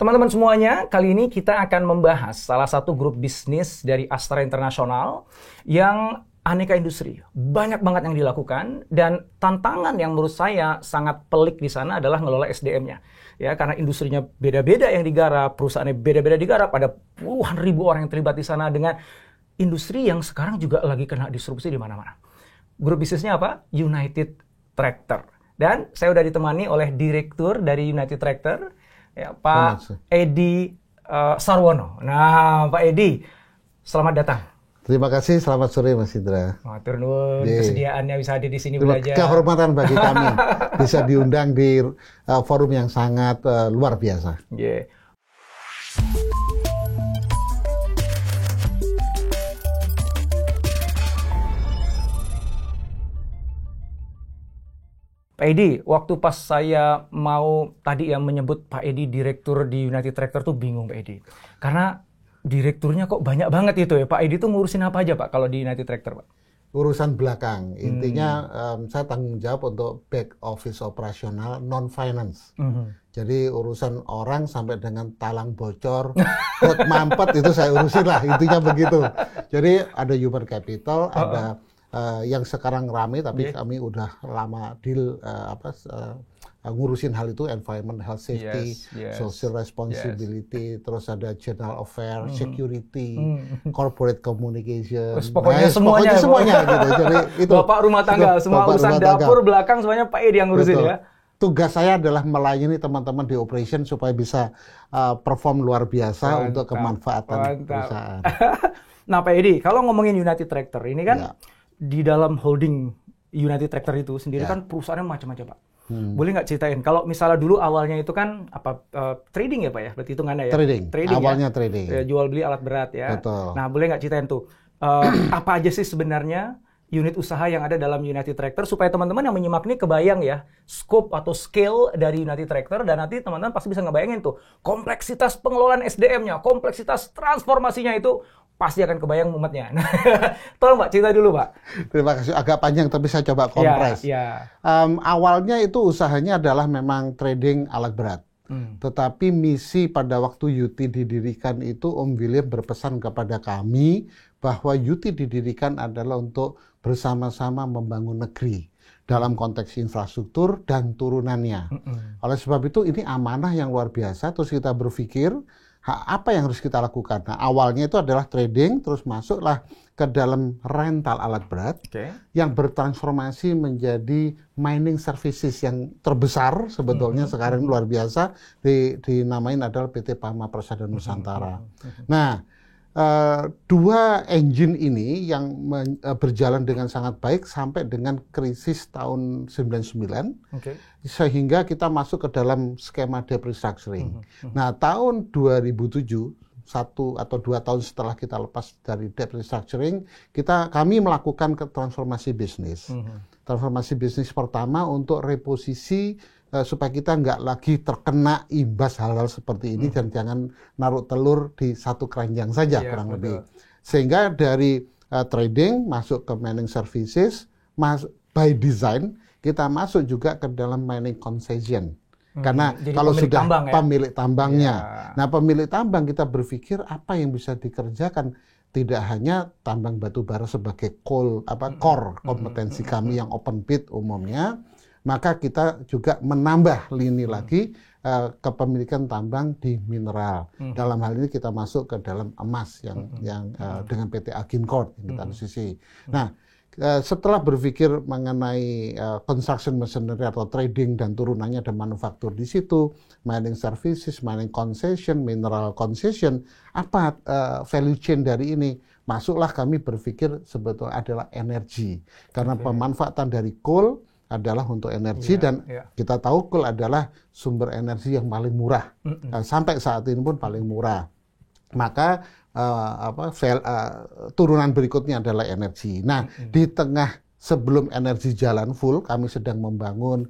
Teman-teman semuanya, kali ini kita akan membahas salah satu grup bisnis dari Astra International yang aneka industri. Banyak banget yang dilakukan dan tantangan yang menurut saya sangat pelik di sana adalah ngelola SDM-nya. Ya, karena industrinya beda-beda yang digarap, perusahaannya beda-beda digarap, ada puluhan ribu orang yang terlibat di sana dengan industri yang sekarang juga lagi kena disrupsi di mana-mana. Grup bisnisnya apa? United Tractor. Dan saya udah ditemani oleh direktur dari United Tractor, ya, Pak Edi Sarwono. Nah, Pak Edi, selamat datang. Terima kasih, selamat sore Mas Indra. Matur nuwun kesediaannya bisa hadir di sini belajar. Kehormatan bagi kami bisa diundang di forum yang sangat luar biasa. Yeah. Pak Edi, waktu pas saya mau tadi yang menyebut Pak Edi direktur di United Tractor tuh bingung Pak Edi. Karena direkturnya kok banyak banget itu ya. Pak Edi tuh ngurusin apa aja Pak kalau di United Tractor Pak? Urusan belakang. Intinya saya tanggung jawab untuk back office operasional non-finance. Jadi urusan orang sampai dengan talang bocor, kod mampet itu saya urusin lah. Intinya begitu. Jadi ada human capital, ada yang sekarang rame tapi kami udah lama deal ngurusin hal itu, environment, health, safety, social responsibility, terus ada general affair, security, corporate communication, pokoknya semuanya gitu. Jadi itu Bapak rumah tangga, semua urusan dapur belakang semuanya Pak Edi yang ngurusin. Betul. Ya. Tugas saya adalah melayani teman-teman di operation supaya bisa perform luar biasa untuk kemanfaatan perusahaan. Nah Pak Edi, kalau ngomongin United Tractor ini kan di dalam holding United Tractor itu sendiri kan perusahaannya macam-macam Pak. Boleh nggak ceritain? Kalau misalnya dulu awalnya itu kan apa trading ya Pak ya? Berarti hitungannya ya? Trading awalnya ya? Trading. Jual beli alat berat ya. Betul. Nah boleh nggak ceritain tuh apa aja sih sebenarnya unit usaha yang ada dalam United Tractor supaya teman-teman yang menyimak ini kebayang ya scope atau scale dari United Tractor dan nanti teman-teman pasti bisa ngebayangin tuh kompleksitas pengelolaan SDM-nya, kompleksitas transformasinya itu pasti akan kebayang mumetnya. Nah, tolong Pak, cerita dulu Pak. Terima kasih. Agak panjang tapi saya coba kompres. Awalnya itu usahanya adalah memang trading alat berat. Tetapi misi pada waktu UT didirikan itu Om William berpesan kepada kami bahwa UT didirikan adalah untuk bersama-sama membangun negeri dalam konteks infrastruktur dan turunannya. Oleh sebab itu ini amanah yang luar biasa. Terus kita berpikir apa yang harus kita lakukan? Nah, awalnya itu adalah trading, terus masuklah ke dalam rental alat berat yang bertransformasi menjadi mining services yang terbesar sebetulnya sekarang luar biasa dinamain adalah PT Pama Persada Nusantara. Nah, dua engine ini yang berjalan dengan sangat baik sampai dengan krisis tahun 99 sehingga kita masuk ke dalam skema debt restructuring. Nah, tahun 2007 1 atau 2 tahun setelah kita lepas dari debt restructuring, kami melakukan transformasi bisnis. Transformasi bisnis pertama untuk reposisi supaya kita nggak lagi terkena imbas hal-hal seperti ini dan jangan naruh telur di satu keranjang saja kurang lebih. Sehingga dari trading masuk ke mining services, by design kita masuk juga ke dalam mining concession. Karena kalau sudah pemilik tambangnya. Nah, pemilik tambang kita berpikir apa yang bisa dikerjakan, tidak hanya tambang batu bara sebagai core kompetensi kami yang open pit umumnya, maka kita juga menambah lini lagi kepemilikan tambang di mineral. Dalam hal ini kita masuk ke dalam emas yang dengan PT Agincourt yang kita sisi. Nah, setelah berpikir mengenai construction machinery atau trading dan turunannya ada manufaktur di situ, mining services, mining concession, mineral concession, apa value chain dari ini? Masuklah kami berpikir sebetulnya adalah energi. Karena pemanfaatan dari coal adalah untuk energi dan kita tahu coal adalah sumber energi yang paling murah. Sampai saat ini pun paling murah. Maka turunan berikutnya adalah energi. Nah, di tengah sebelum energi jalan full, kami sedang membangun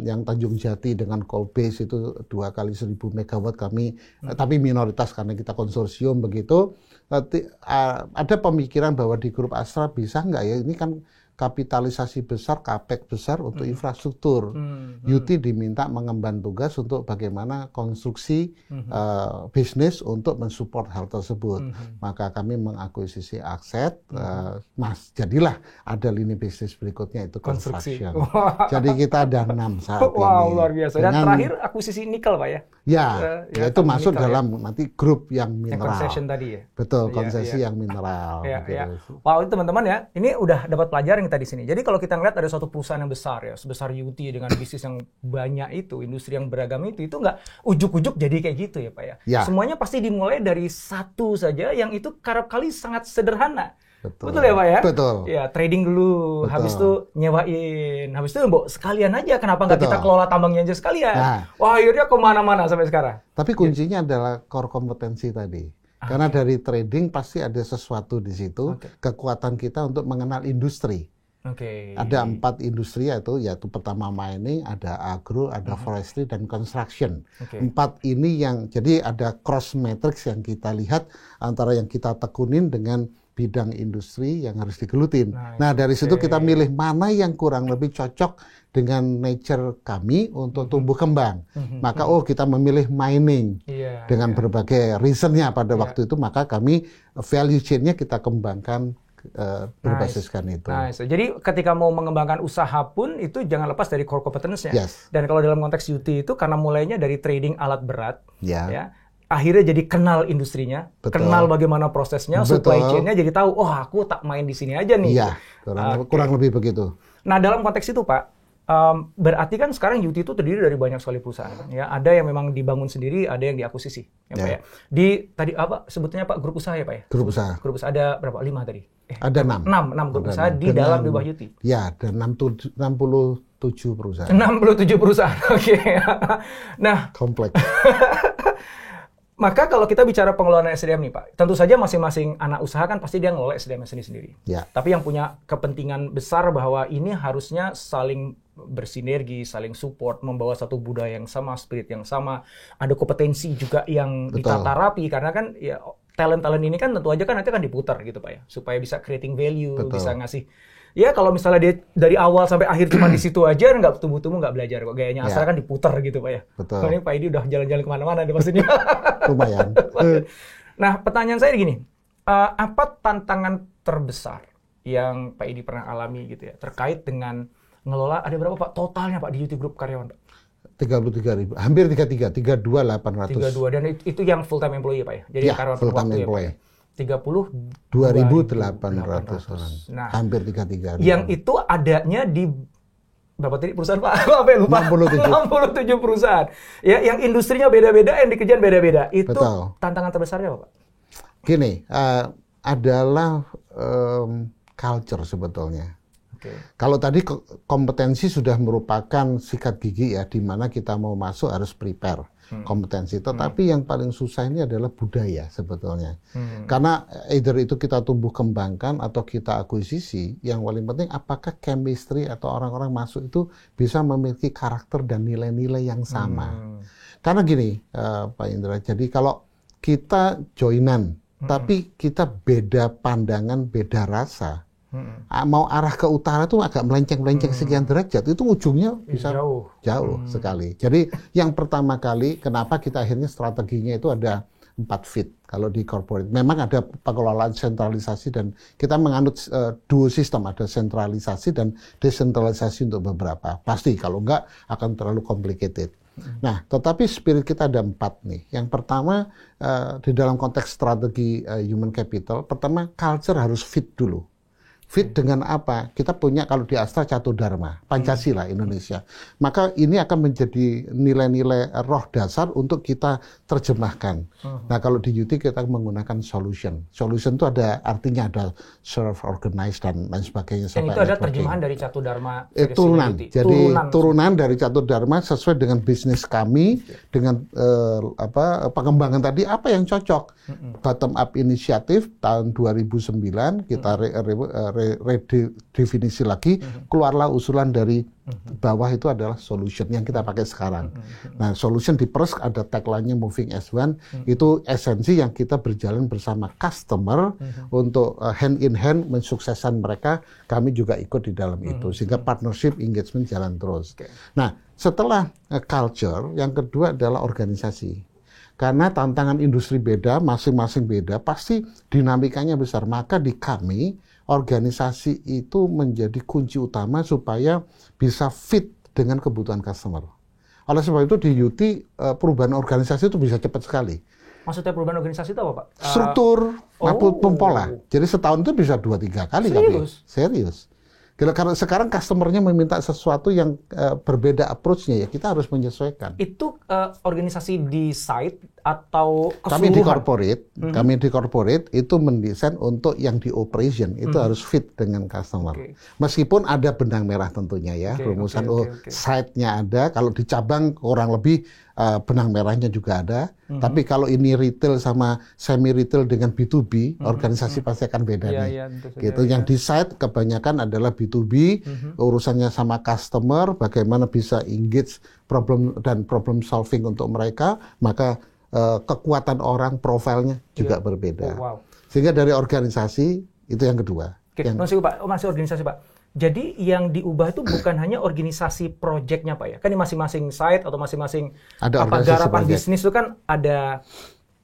yang Tanjung Jati dengan coal base itu 2 kali 1000 megawatt kami, tapi minoritas karena kita konsorsium begitu. Ada pemikiran bahwa di grup Astra bisa nggak ya, ini kan kapitalisasi besar, capex besar untuk infrastruktur. UT diminta mengemban tugas untuk bagaimana konstruksi bisnis untuk mensupport hal tersebut. Maka kami mengakuisisi aset, jadilah ada lini bisnis berikutnya itu construction. Jadi kita ada 6 saat ini. Wow, luar biasa. Dan terakhir akuisisi nikel, Pak ya? Ya, itu masuk dalam nanti grup yang mineral. Yang concession tadi ya? Betul, konsesi yang mineral. Wow, itu teman-teman ya, ini udah dapat pelajaran kita di sini. Jadi kalau kita ngeliat ada suatu perusahaan yang besar ya, sebesar UT dengan bisnis yang banyak itu, industri yang beragam itu nggak ujuk-ujuk jadi kayak gitu ya Pak ya? Semuanya pasti dimulai dari satu saja, yang itu kerap kali sangat sederhana. Betul ya Pak ya? Betul. Ya, trading dulu, habis itu nyewain, habis itu Mbok sekalian aja, kenapa nggak kita kelola tambangnya aja sekalian? Wah, akhirnya kemana-mana sampai sekarang. Tapi kuncinya adalah core kompetensi tadi. Karena dari trading pasti ada sesuatu di situ, kekuatan kita untuk mengenal industri. Ada 4 industri yaitu pertama mining, ada agro, ada forestry, dan construction. 4 ini yang, jadi ada cross matrix yang kita lihat antara yang kita tekunin dengan bidang industri yang harus digelutin. Nah, dari situ kita milih mana yang kurang lebih cocok dengan nature kami untuk tumbuh kembang. Maka kita memilih mining dengan berbagai reasonnya pada waktu itu, maka kami value chain-nya kita kembangkan berbasiskan itu. Jadi ketika mau mengembangkan usaha pun itu jangan lepas dari core competence-nya. Dan kalau dalam konteks UT itu karena mulainya dari trading alat berat, ya akhirnya jadi kenal industrinya, kenal bagaimana prosesnya, supply chain-nya, jadi tahu, oh aku tak main di sini aja nih. Iya, kurang lebih begitu. Nah, dalam konteks itu Pak, berarti kan sekarang UT itu terdiri dari banyak sekali perusahaan. Ya, ada yang memang dibangun sendiri, ada yang diakuisisi. Ya, Pak, ya. Di tadi apa sebutnya Pak, grup usaha ya Pak ya? Grup usaha. Grup usaha ada berapa? 5 tadi? Ada 6. 6 grup usaha di dalam bawah UT. Ya, ada 67 perusahaan. 67 perusahaan. Oke. Nah, kompleks. Maka kalau kita bicara pengelolaan SDM nih Pak, tentu saja masing-masing anak usaha kan pasti dia ngelola SDM sendiri-sendiri. Tapi yang punya kepentingan besar bahwa ini harusnya saling bersinergi, saling support, membawa satu budaya yang sama, spirit yang sama, ada kompetensi juga yang ditata rapi, karena kan ya talent-talent ini kan tentu aja kan nanti akan diputar gitu Pak ya, supaya bisa creating value, bisa ngasih. Ya kalau misalnya dia dari awal sampai akhir cuma di situ aja, nggak tumbuh-tumbuh, nggak belajar kok. Gayanya asal kan diputar gitu Pak ya. Ini Pak Edi udah jalan-jalan kemana-mana deh pastinya. Lumayan. Nah, pertanyaan saya gini, apa tantangan terbesar yang Pak Edi pernah alami gitu ya, terkait dengan ngelola, ada berapa Pak totalnya Pak di UT Group karyawan Pak? 33.000, hampir 32.800. 32, dan itu yang full time employee Pak ya? Jadi karyawan full time employee. 32.800 orang. Nah, hampir 33.000. Yang itu adanya di berapa tadi perusahaan Pak? Apa ya lupa? 67 perusahaan. Ya, yang industrinya beda-beda, yang dikerjain beda-beda. Itu tantangan terbesarnya apa Pak? Gini, adalah culture sebetulnya. Kalau tadi kompetensi sudah merupakan sikat gigi ya, di mana kita mau masuk harus prepare kompetensi. Tetapi yang paling susah ini adalah budaya sebetulnya. Karena either itu kita tumbuh kembangkan atau kita akuisisi, yang paling penting apakah chemistry atau orang-orang masuk itu bisa memiliki karakter dan nilai-nilai yang sama. Karena gini, Pak Indra, jadi kalau kita joinan, tapi kita beda pandangan, beda rasa, mau arah ke utara itu agak melenceng-melenceng sekian derajat, itu ujungnya bisa jauh sekali. Jadi yang pertama kali kenapa kita akhirnya strateginya itu ada 4 feet kalau di corporate. Memang ada pengelolaan sentralisasi dan kita menganut dual sistem, ada sentralisasi dan desentralisasi untuk beberapa. Pasti kalau enggak akan terlalu complicated. Nah, tetapi spirit kita ada 4 nih. Yang pertama di dalam konteks strategi human capital, pertama culture harus fit dulu. Fit dengan apa? Kita punya kalau di Astra Catur Dharma, Pancasila Indonesia. Maka ini akan menjadi nilai-nilai roh dasar untuk kita terjemahkan. Nah kalau di UT kita menggunakan solution. Solution itu ada artinya ada serve, organize dan lain sebagainya. Dan itu ada terjemahan dari Catur Dharma. Turunan. Jadi turunan dari Catur Dharma sesuai dengan bisnis kami, dengan pengembangan tadi apa yang cocok. Bottom up inisiatif tahun 2009 kita redefinisi lagi, keluarlah usulan dari bawah itu adalah solution yang kita pakai sekarang. Nah, solution diperes ada tagline-nya Moving as One, itu esensi yang kita berjalan bersama customer untuk hand in hand mensukseskan mereka, kami juga ikut di dalam itu, sehingga partnership engagement jalan terus. Nah, setelah culture, yang kedua adalah organisasi. Karena tantangan industri beda, masing-masing beda, pasti dinamikanya besar. Maka di kami, organisasi itu menjadi kunci utama supaya bisa fit dengan kebutuhan customer. Oleh sebab itu di UT, perubahan organisasi itu bisa cepat sekali. Maksudnya perubahan organisasi itu apa, Pak? Struktur, maupun pola. Jadi setahun itu bisa 2-3 kali. Serius. Karena sekarang customer-nya meminta sesuatu yang berbeda approach-nya, ya kita harus menyesuaikan. Itu organisasi di site atau keseluruhan? Kami di corporate itu mendesain untuk yang di operation itu harus fit dengan customer. Meskipun ada benang merah tentunya ya, rumusan site-nya ada, kalau di cabang kurang lebih benang merahnya juga ada. Tapi kalau ini retail sama semi retail dengan B2B, organisasi pasti akan beda nih. Gitu. Yang di site kebanyakan adalah B2B, urusannya sama customer, bagaimana bisa engage problem solving untuk mereka, maka kekuatan orang, profilnya juga berbeda. Sehingga dari organisasi itu yang kedua. Masih organisasi, Pak. Jadi yang diubah itu bukan hanya organisasi proyeknya, Pak ya. Kan di masing-masing site atau masing-masing garapan bisnis itu kan ada,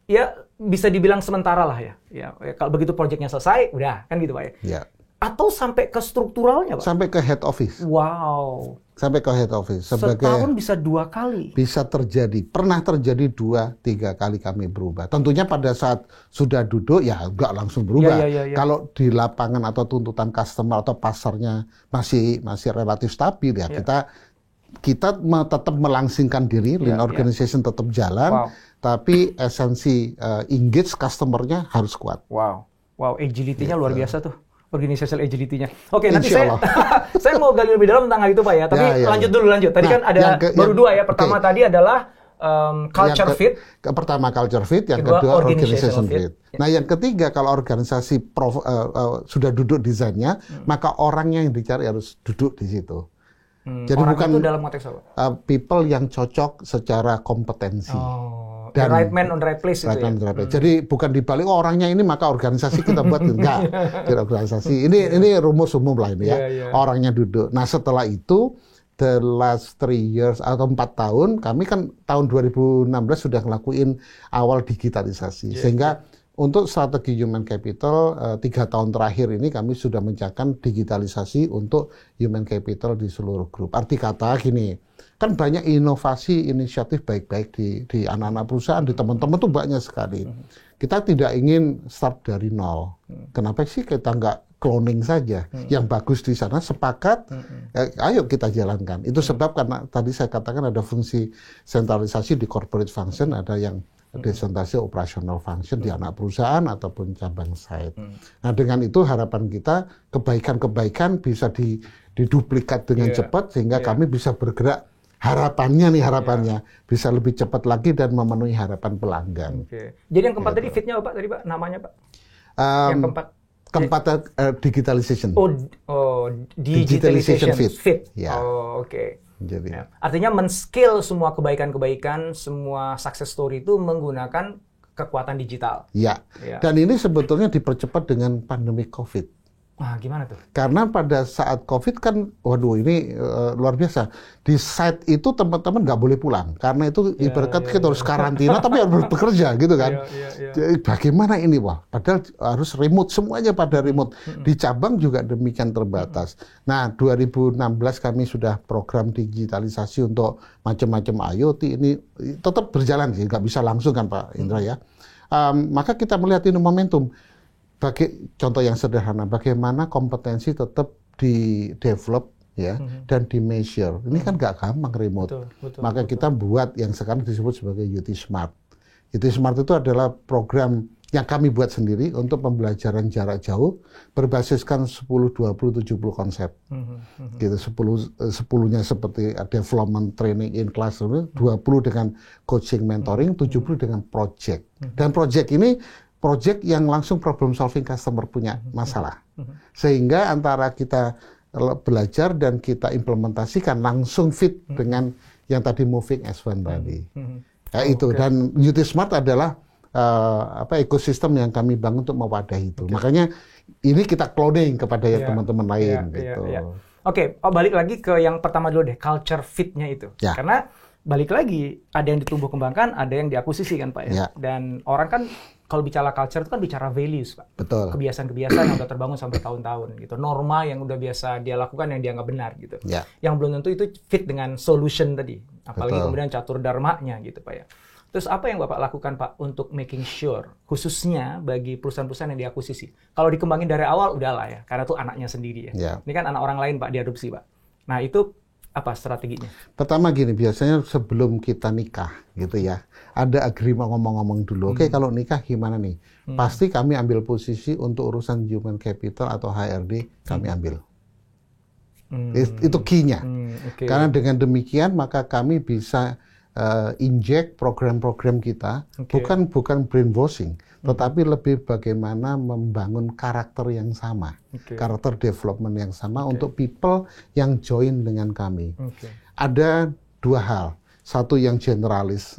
ya bisa dibilang sementara lah ya. Ya kalau begitu proyeknya selesai, udah kan gitu, Pak ya. Ya. Atau sampai ke strukturalnya, Pak? Sampai ke head office. Wow. Sampai ke head office. Setahun bisa 2 kali? Bisa terjadi. Pernah terjadi 2-3 kali kami berubah. Tentunya pada saat sudah duduk, ya nggak langsung berubah. Kalau di lapangan atau tuntutan customer atau pasarnya masih relatif stabil, ya kita tetap melangsingkan diri, lean organization tetap jalan, tapi esensi engage customer-nya harus kuat. Wow, agility-nya luar biasa tuh. Organizational agility-nya. Oke, nanti saya mau gali lebih dalam tentang hal itu, Pak ya. Tapi lanjut. Tadi kan ada baru 2 ya. Pertama tadi adalah culture fit. Pertama culture fit, yang kedua organization fit. Nah, yang ketiga kalau organisasi sudah duduk desainnya, maka orangnya yang dicari harus duduk di situ. Jadi bukan itu dalam konteks apa? People yang cocok secara kompetensi. Dan right man on right place itu ya. Jadi bukan dibalik orangnya ini maka organisasi kita buat enggak. Organisasi ini rumus umum lah ini ya. Orangnya duduk. Nah, setelah itu the last 3 years atau 4 tahun kami kan tahun 2016 sudah ngelakuin awal digitalisasi. Sehingga untuk strategi human capital 3 tahun terakhir ini kami sudah menjalankan digitalisasi untuk human capital di seluruh grup. Arti kata gini, kan banyak inovasi inisiatif baik-baik di anak-anak perusahaan, di teman-teman tuh banyak sekali. Kita tidak ingin start dari nol. Kenapa sih kita nggak cloning saja? Yang bagus di sana sepakat, ayo kita jalankan. Itu sebab karena tadi saya katakan ada fungsi sentralisasi di corporate function, ada yang desentralisasi operational function di anak perusahaan ataupun cabang site. Nah, dengan itu harapan kita kebaikan-kebaikan bisa diduplikat dengan cepat sehingga kami bisa bergerak. Harapannya bisa lebih cepat lagi dan memenuhi harapan pelanggan. Jadi yang keempat tadi fitnya apa tadi, Pak? Namanya, Pak? Yang keempat digitalization. Digitalization fit. Ya. Jadi. Artinya men-scale semua kebaikan-kebaikan, semua success story itu menggunakan kekuatan digital. Ya. Dan ini sebetulnya dipercepat dengan pandemi COVID. Wah, gimana tuh? Karena pada saat COVID kan, ini luar biasa. Di site itu teman-teman nggak boleh pulang. Karena itu ibaratnya kita harus karantina, tapi harus bekerja gitu kan. Jadi, bagaimana ini? Wah, padahal harus remote, semuanya pada remote. Di cabang juga demikian terbatas. Nah, 2016 kami sudah program digitalisasi untuk macam-macam IoT. Ini tetap berjalan sih, nggak bisa langsung kan Pak Indra ya. Maka kita melihat ini momentum. Contoh yang sederhana, bagaimana kompetensi tetap di-develop ya dan di-measure. Ini kan nggak gampang remote. Maka kita buat yang sekarang disebut sebagai UT Smart. UT Smart itu adalah program yang kami buat sendiri untuk pembelajaran jarak jauh berbasiskan 10, 20, 70 konsep. Gitu, 10-nya seperti development training in classroom, 20 dengan coaching mentoring, 70 dengan project. Dan project ini project yang langsung problem solving customer punya masalah. Sehingga antara kita belajar dan kita implementasikan langsung fit dengan yang tadi moving as one tadi. Itu. Dan UT Smart adalah ekosistem yang kami bangun untuk mewadahi itu. Makanya ini kita cloning kepada teman-teman lain gitu. Oke, balik lagi ke yang pertama dulu deh, culture fit-nya itu. Karena balik lagi, ada yang ditumbuh kembangkan, ada yang diakuisisi kan Pak ya. Dan orang kan kalau bicara culture itu kan bicara values Pak. Betul. Kebiasaan-kebiasaan yang udah terbangun sampai tahun-tahun gitu. Norma yang udah biasa dia lakukan yang dianggap benar gitu. Yang belum tentu itu fit dengan solution tadi. Apalagi kemudian catur dharmanya gitu Pak ya. Terus apa yang Bapak lakukan Pak untuk making sure, khususnya bagi perusahaan-perusahaan yang diakuisisi? Kalau dikembangin dari awal udahlah ya, karena itu anaknya sendiri ya. Ini kan anak orang lain Pak, diadopsi Pak. Nah itu apa strateginya? Pertama gini, biasanya sebelum kita nikah gitu ya, ada agreement ngomong-ngomong dulu. Oke, kalau nikah gimana nih? Pasti kami ambil posisi untuk urusan human capital atau HRD, kami ambil. Itu key-nya. Karena dengan demikian maka kami bisa inject program-program kita, bukan brainwashing, tetapi lebih bagaimana membangun karakter yang sama, karakter development yang sama untuk people yang join dengan kami. Ada dua hal, satu yang generalis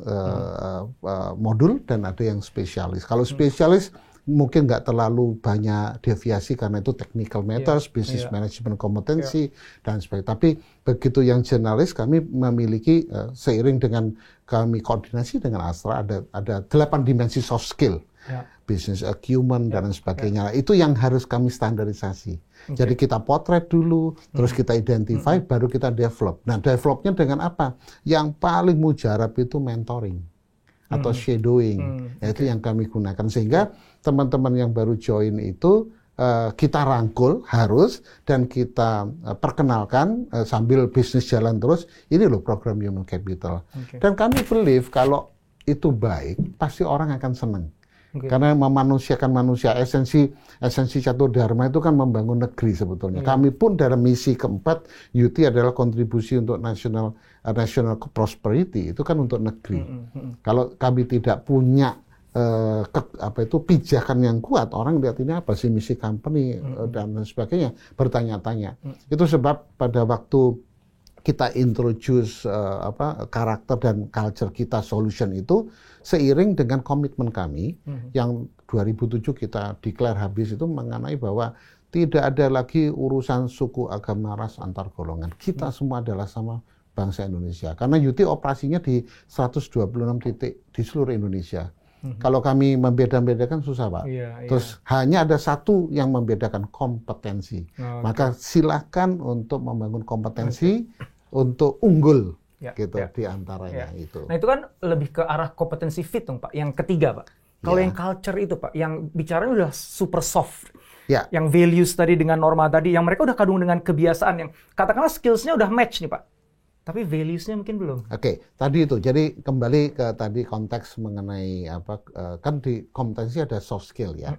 modul dan ada yang spesialis. Kalau spesialis mungkin nggak terlalu banyak deviasi karena itu technical matters, business management kompetensi dan sebagainya. Tapi begitu yang generalis kami memiliki seiring dengan kami koordinasi dengan Astra ada 8 dimensi soft skill, business acumen dan sebagainya. Itu yang harus kami standarisasi. Jadi kita potret dulu, terus kita identify, baru kita develop. Nah developnya dengan apa? Yang paling mujarab itu mentoring atau shadowing, itu yang kami gunakan sehingga teman-teman yang baru join itu kita rangkul harus dan kita perkenalkan sambil bisnis jalan terus. Ini loh program Human Capital. Dan kami believe kalau itu baik pasti orang akan senang. Karena memanusiakan manusia, esensi catur dharma itu kan membangun negeri sebetulnya. Kami pun dalam misi keempat UT adalah kontribusi untuk national prosperity, itu kan untuk negeri. Kalau kami tidak punya pijakan yang kuat, orang lihat ini apa sih misi company dan sebagainya, bertanya-tanya. Itu sebab pada waktu kita introduce karakter dan culture kita solution itu seiring dengan komitmen kami yang 2007 kita declare habis itu mengenai bahwa tidak ada lagi urusan suku, agama, ras, antar golongan. Kita semua adalah sama bangsa Indonesia. Karena UT operasinya di 126 titik di seluruh Indonesia. Kalau kami membeda-bedakan susah Pak. Terus hanya ada satu yang membedakan, kompetensi. Maka silakan untuk membangun kompetensi untuk unggul di antaranya itu. Nah itu kan lebih ke arah kompetensi fit dong Pak. Yang ketiga Pak. Kalau yang culture itu Pak, yang bicaranya udah super soft. Yang values tadi dengan norma tadi, yang mereka udah kadung dengan kebiasaan yang katakanlah skills-nya udah match nih Pak. Tapi values-nya mungkin belum. Tadi itu. Jadi kembali ke tadi konteks mengenai kan di kompetensi ada soft skill ya.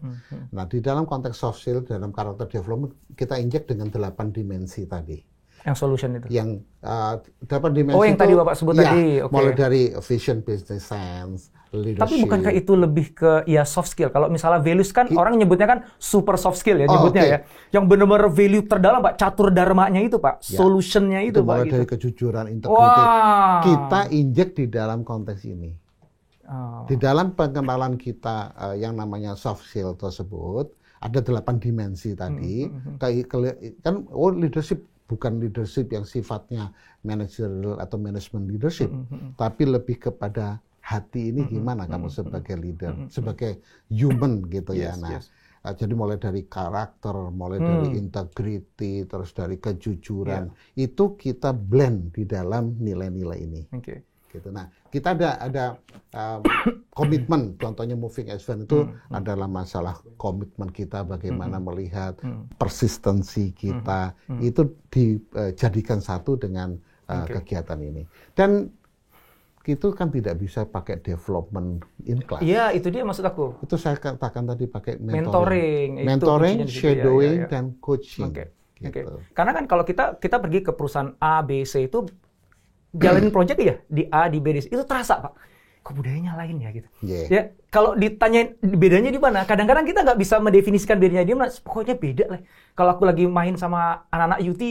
Nah, di dalam konteks soft skill dalam karakter development kita injek dengan 8 dimensi tadi. Yang solution itu. Yang 8 dimensi. Yang tadi Bapak sebut tadi. Mulai dari vision, business sense, leadership. Tapi bukankah itu lebih ke soft skill? Kalau misalnya values kan orang nyebutnya kan super soft skill ya nyebutnya ya. Yang benar-benar value terdalam Pak, catur dharmanya itu Pak, solutionnya itu Pak. Mulai dari kejujuran, integriti. Kita injek di dalam konteks ini. Di dalam pengenalan kita yang namanya soft skill tersebut ada 8 dimensi tadi. Kan leadership bukan leadership yang sifatnya managerial atau management leadership, tapi lebih kepada hati ini gimana kamu sebagai leader, sebagai human gitu ya. Nah, jadi mulai dari karakter, mulai dari integrity, terus dari kejujuran, itu kita blend di dalam nilai-nilai ini. Gitu. Nah, kita ada komitmen, contohnya moving as one itu adalah masalah komitmen kita bagaimana melihat persistensi kita itu dijadikan satu dengan kegiatan ini. Dan itu kan tidak bisa pakai development in class. Iya, itu dia maksud aku. Itu saya katakan tadi pakai mentoring, shadowing, dan coaching. Gitu. Karena kan kalau kita pergi ke perusahaan A, B, C itu jalanin project ya di A, di B, di C. Itu terasa Pak. kok budayanya lain ya gitu. Yeah. Ya kalau ditanyain bedanya di mana, kadang-kadang kita nggak bisa mendefinisikan bedanya dia, pokoknya beda lah. Kalau aku lagi main sama anak-anak UT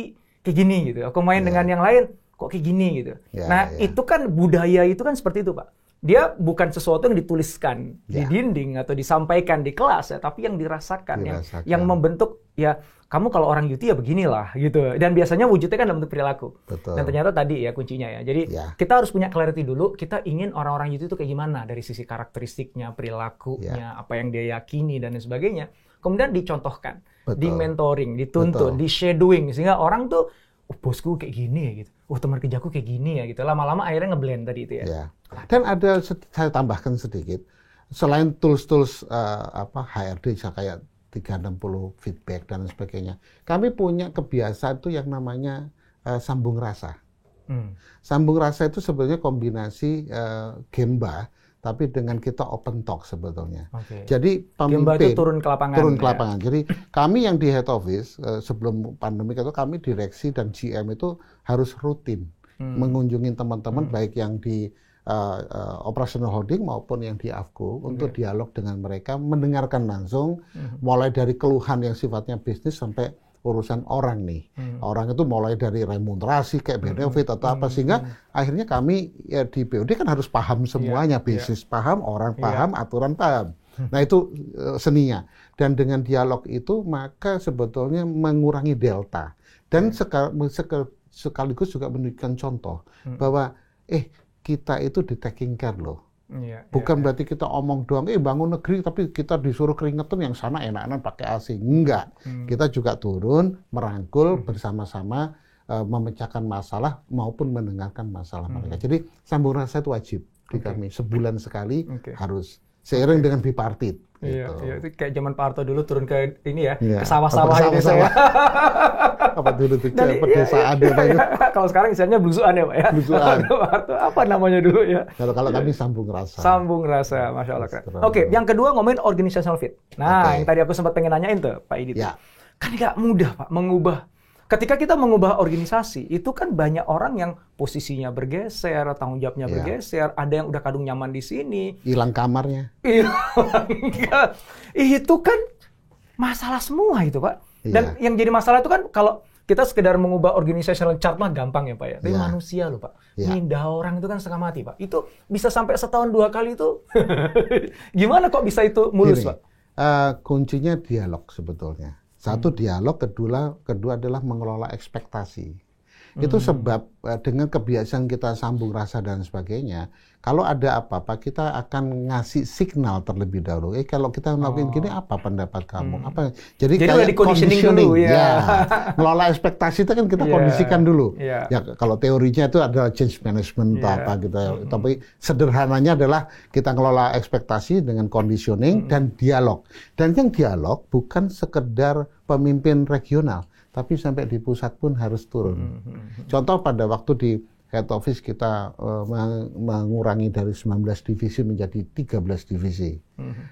kayak gini gitu, aku main dengan yang lain kok kayak gini gitu. Nah itu kan budaya itu kan seperti itu Pak. Dia bukan sesuatu yang dituliskan di dinding atau disampaikan di kelas ya, tapi yang dirasakan. Yang membentuk ya kamu kalau orang UT ya beginilah gitu. Dan biasanya wujudnya kan dalam bentuk perilaku. Betul. Dan ternyata tadi ya kuncinya ya. Jadi kita harus punya clarity dulu, kita ingin orang-orang UT itu kayak gimana dari sisi karakteristiknya, perilakunya, apa yang dia yakini dan sebagainya. Kemudian dicontohkan, di mentoring, dituntun, di shadowing sehingga orang tuh bosku kayak gini ya gitu. Teman kerjaku kayak gini ya gitu. Lama-lama akhirnya ngeblend tadi itu ya. Dan ada saya tambahkan sedikit, selain tools-tools HRD kayak 360 feedback dan sebagainya, kami punya kebiasaan itu yang namanya sambung rasa. Sambung rasa itu sebenarnya kombinasi Gemba, tapi dengan kita open talk sebetulnya. Jadi pemimpin itu turun ke lapangan. Jadi kami yang di head office sebelum pandemi itu kami direksi dan GM itu harus rutin mengunjungi teman-teman baik yang di operational holding maupun yang di AFCO untuk dialog dengan mereka, mendengarkan langsung mulai dari keluhan yang sifatnya bisnis sampai urusan orang nih. Orang itu mulai dari remunerasi kayak benefit atau apa, sehingga akhirnya kami ya di BOD kan harus paham semuanya, bisnis paham, orang paham, aturan paham. Nah itu seninya. Dan dengan dialog itu maka sebetulnya mengurangi delta. Dan sekaligus juga menunjukkan contoh bahwa kita itu di taking care loh. Bukan berarti kita omong doang, bangun negeri tapi kita disuruh keringetan yang sana enak-enak pakai AC. Enggak. Kita juga turun, merangkul bersama-sama, memecahkan masalah maupun mendengarkan masalah mereka. Jadi sambung rasa itu wajib di kami. Sebulan sekali harus. Seiring dengan bipartit. Iya, itu kayak zaman Pak Harto dulu turun ke ini ya, ke sawah-sawah ini saya. Apa dulu tuh, pedesaan ya Pak itu. Kalau sekarang istilahnya blusukan ya Pak ya. Blusukan. Pak Harto apa namanya dulu ya? Kalau kami sambung rasa. Sambung rasa, Masya Allah keren. Oke, yang kedua ngomongin organizational fit. Nah, yang tadi aku sempat pengen nanyain tuh Pak Idit. Kan nggak mudah Pak mengubah. Ketika kita mengubah organisasi, itu kan banyak orang yang posisinya bergeser, tanggung jawabnya bergeser, ada yang udah kadung nyaman di sini. Hilang kamarnya. Itu kan masalah semua itu Pak. Dan yang jadi masalah itu kan kalau kita sekedar mengubah organizational chart mah gampang ya Pak ya. Tapi manusia loh Pak. Mindah orang itu kan setengah mati Pak. Itu bisa sampai setahun 2 kali itu. Gimana kok bisa itu mulus Pak? Kuncinya dialog sebetulnya. Satu dialog, kedua adalah mengelola ekspektasi. Itu sebab dengan kebiasaan kita sambung rasa dan sebagainya, kalau ada apa-apa kita akan ngasih signal terlebih dahulu. Kalau kita melakukan gini apa pendapat kamu? Apa? Jadi kayak conditioning dulu ya. Ngelola ekspektasi itu kan kita kondisikan dulu. Ya kalau teorinya itu adalah change management atau apa gitu. Tapi sederhananya adalah kita ngelola ekspektasi dengan conditioning dan dialog. Dan yang dialog bukan sekedar pemimpin regional, tapi sampai di pusat pun harus turun. Contoh pada waktu di head office kita mengurangi dari 19 divisi menjadi 13 divisi.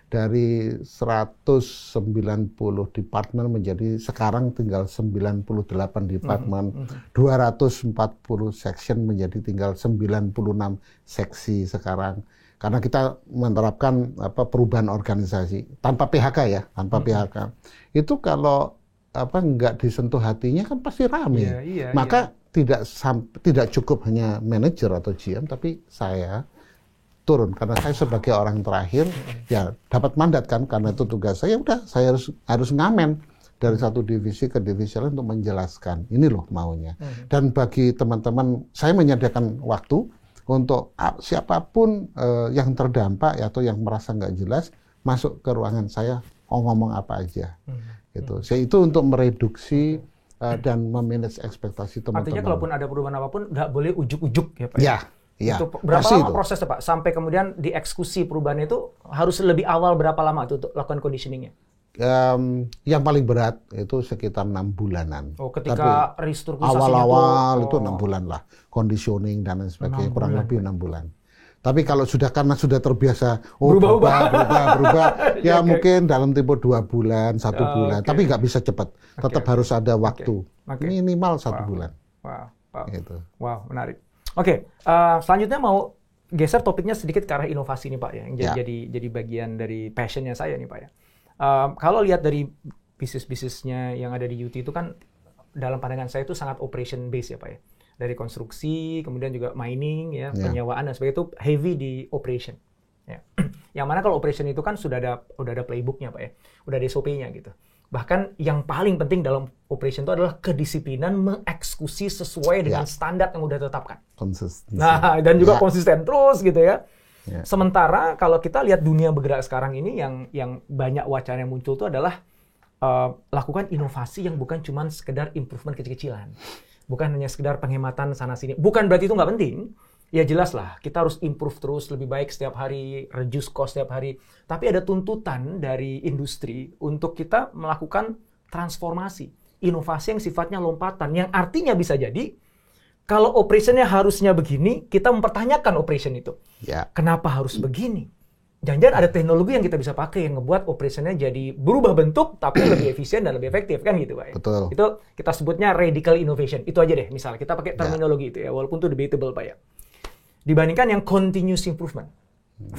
Dari 190 departemen menjadi sekarang tinggal 98 departemen. 240 section menjadi tinggal 96 seksi sekarang. Karena kita menerapkan perubahan organisasi tanpa PHK ya, tanpa PHK. Itu kalau nggak disentuh hatinya kan pasti rame. Maka tidak cukup hanya manajer atau GM, tapi saya turun karena saya sebagai orang terakhir ya dapat mandat kan, karena itu tugas saya. Udah saya harus ngamen dari satu divisi ke divisi lain untuk menjelaskan ini loh maunya. Dan bagi teman-teman saya menyediakan waktu untuk siapapun yang terdampak atau yang merasa nggak jelas masuk ke ruangan saya, ngomong apa aja. Gitu. Itu untuk mereduksi dan memanage ekspektasi teman-teman. Artinya kalaupun ada perubahan apapun nggak boleh ujuk-ujuk ya Pak? Iya. Berapa lama prosesnya Pak? Sampai kemudian dieksekusi perubahan itu harus lebih awal berapa lama itu untuk lakukan conditioning-nya? Yang paling berat itu sekitar 6 bulanan. Ketika restrukturisasinya awal-awal itu 6 bulan lah. Conditioning dan lain sebagainya, kurang lebih 6 bulan. Tapi kalau karena sudah terbiasa berubah, ya mungkin dalam tempo 2 bulan, 1 bulan. Tapi nggak bisa cepat. Tetap harus ada waktu. Minimal 1 bulan. Wow, menarik. Selanjutnya mau geser topiknya sedikit ke arah inovasi nih Pak ya, yang jadi bagian dari passionnya saya nih Pak ya. Kalau lihat dari bisnisnya yang ada di UT itu kan dalam pandangan saya itu sangat operation base ya Pak ya. Dari konstruksi, kemudian juga mining ya, penyewaan dan sebagainya itu heavy di operation. Ya. Yang mana kalau operation itu kan sudah ada playbooknya Pak ya, udah ada SOP-nya gitu. Bahkan yang paling penting dalam operation itu adalah kedisiplinan mengeksekusi sesuai dengan standar yang udah ditetapkan. Konsisten. Nah, dan juga konsisten terus gitu ya. Sementara kalau kita lihat dunia bergerak sekarang ini yang banyak wacana yang muncul itu adalah lakukan inovasi yang bukan cuma sekedar improvement kecil-kecilan. Bukan hanya sekedar penghematan sana-sini. Bukan berarti itu nggak penting. Ya jelas lah, kita harus improve terus, lebih baik setiap hari, reduce cost setiap hari. Tapi ada tuntutan dari industri untuk kita melakukan transformasi, inovasi yang sifatnya lompatan, yang artinya bisa jadi, kalau operationnya harusnya begini, kita mempertanyakan operation itu. Kenapa harus begini? Jangan-jangan ada teknologi yang kita bisa pakai yang ngebuat operationnya jadi berubah bentuk, tapi lebih efisien dan lebih efektif, kan gitu Pak. Betul. Itu kita sebutnya radical innovation. Itu aja deh, misalnya kita pakai terminologi itu ya, walaupun itu debatable Pak ya. Dibandingkan yang continuous improvement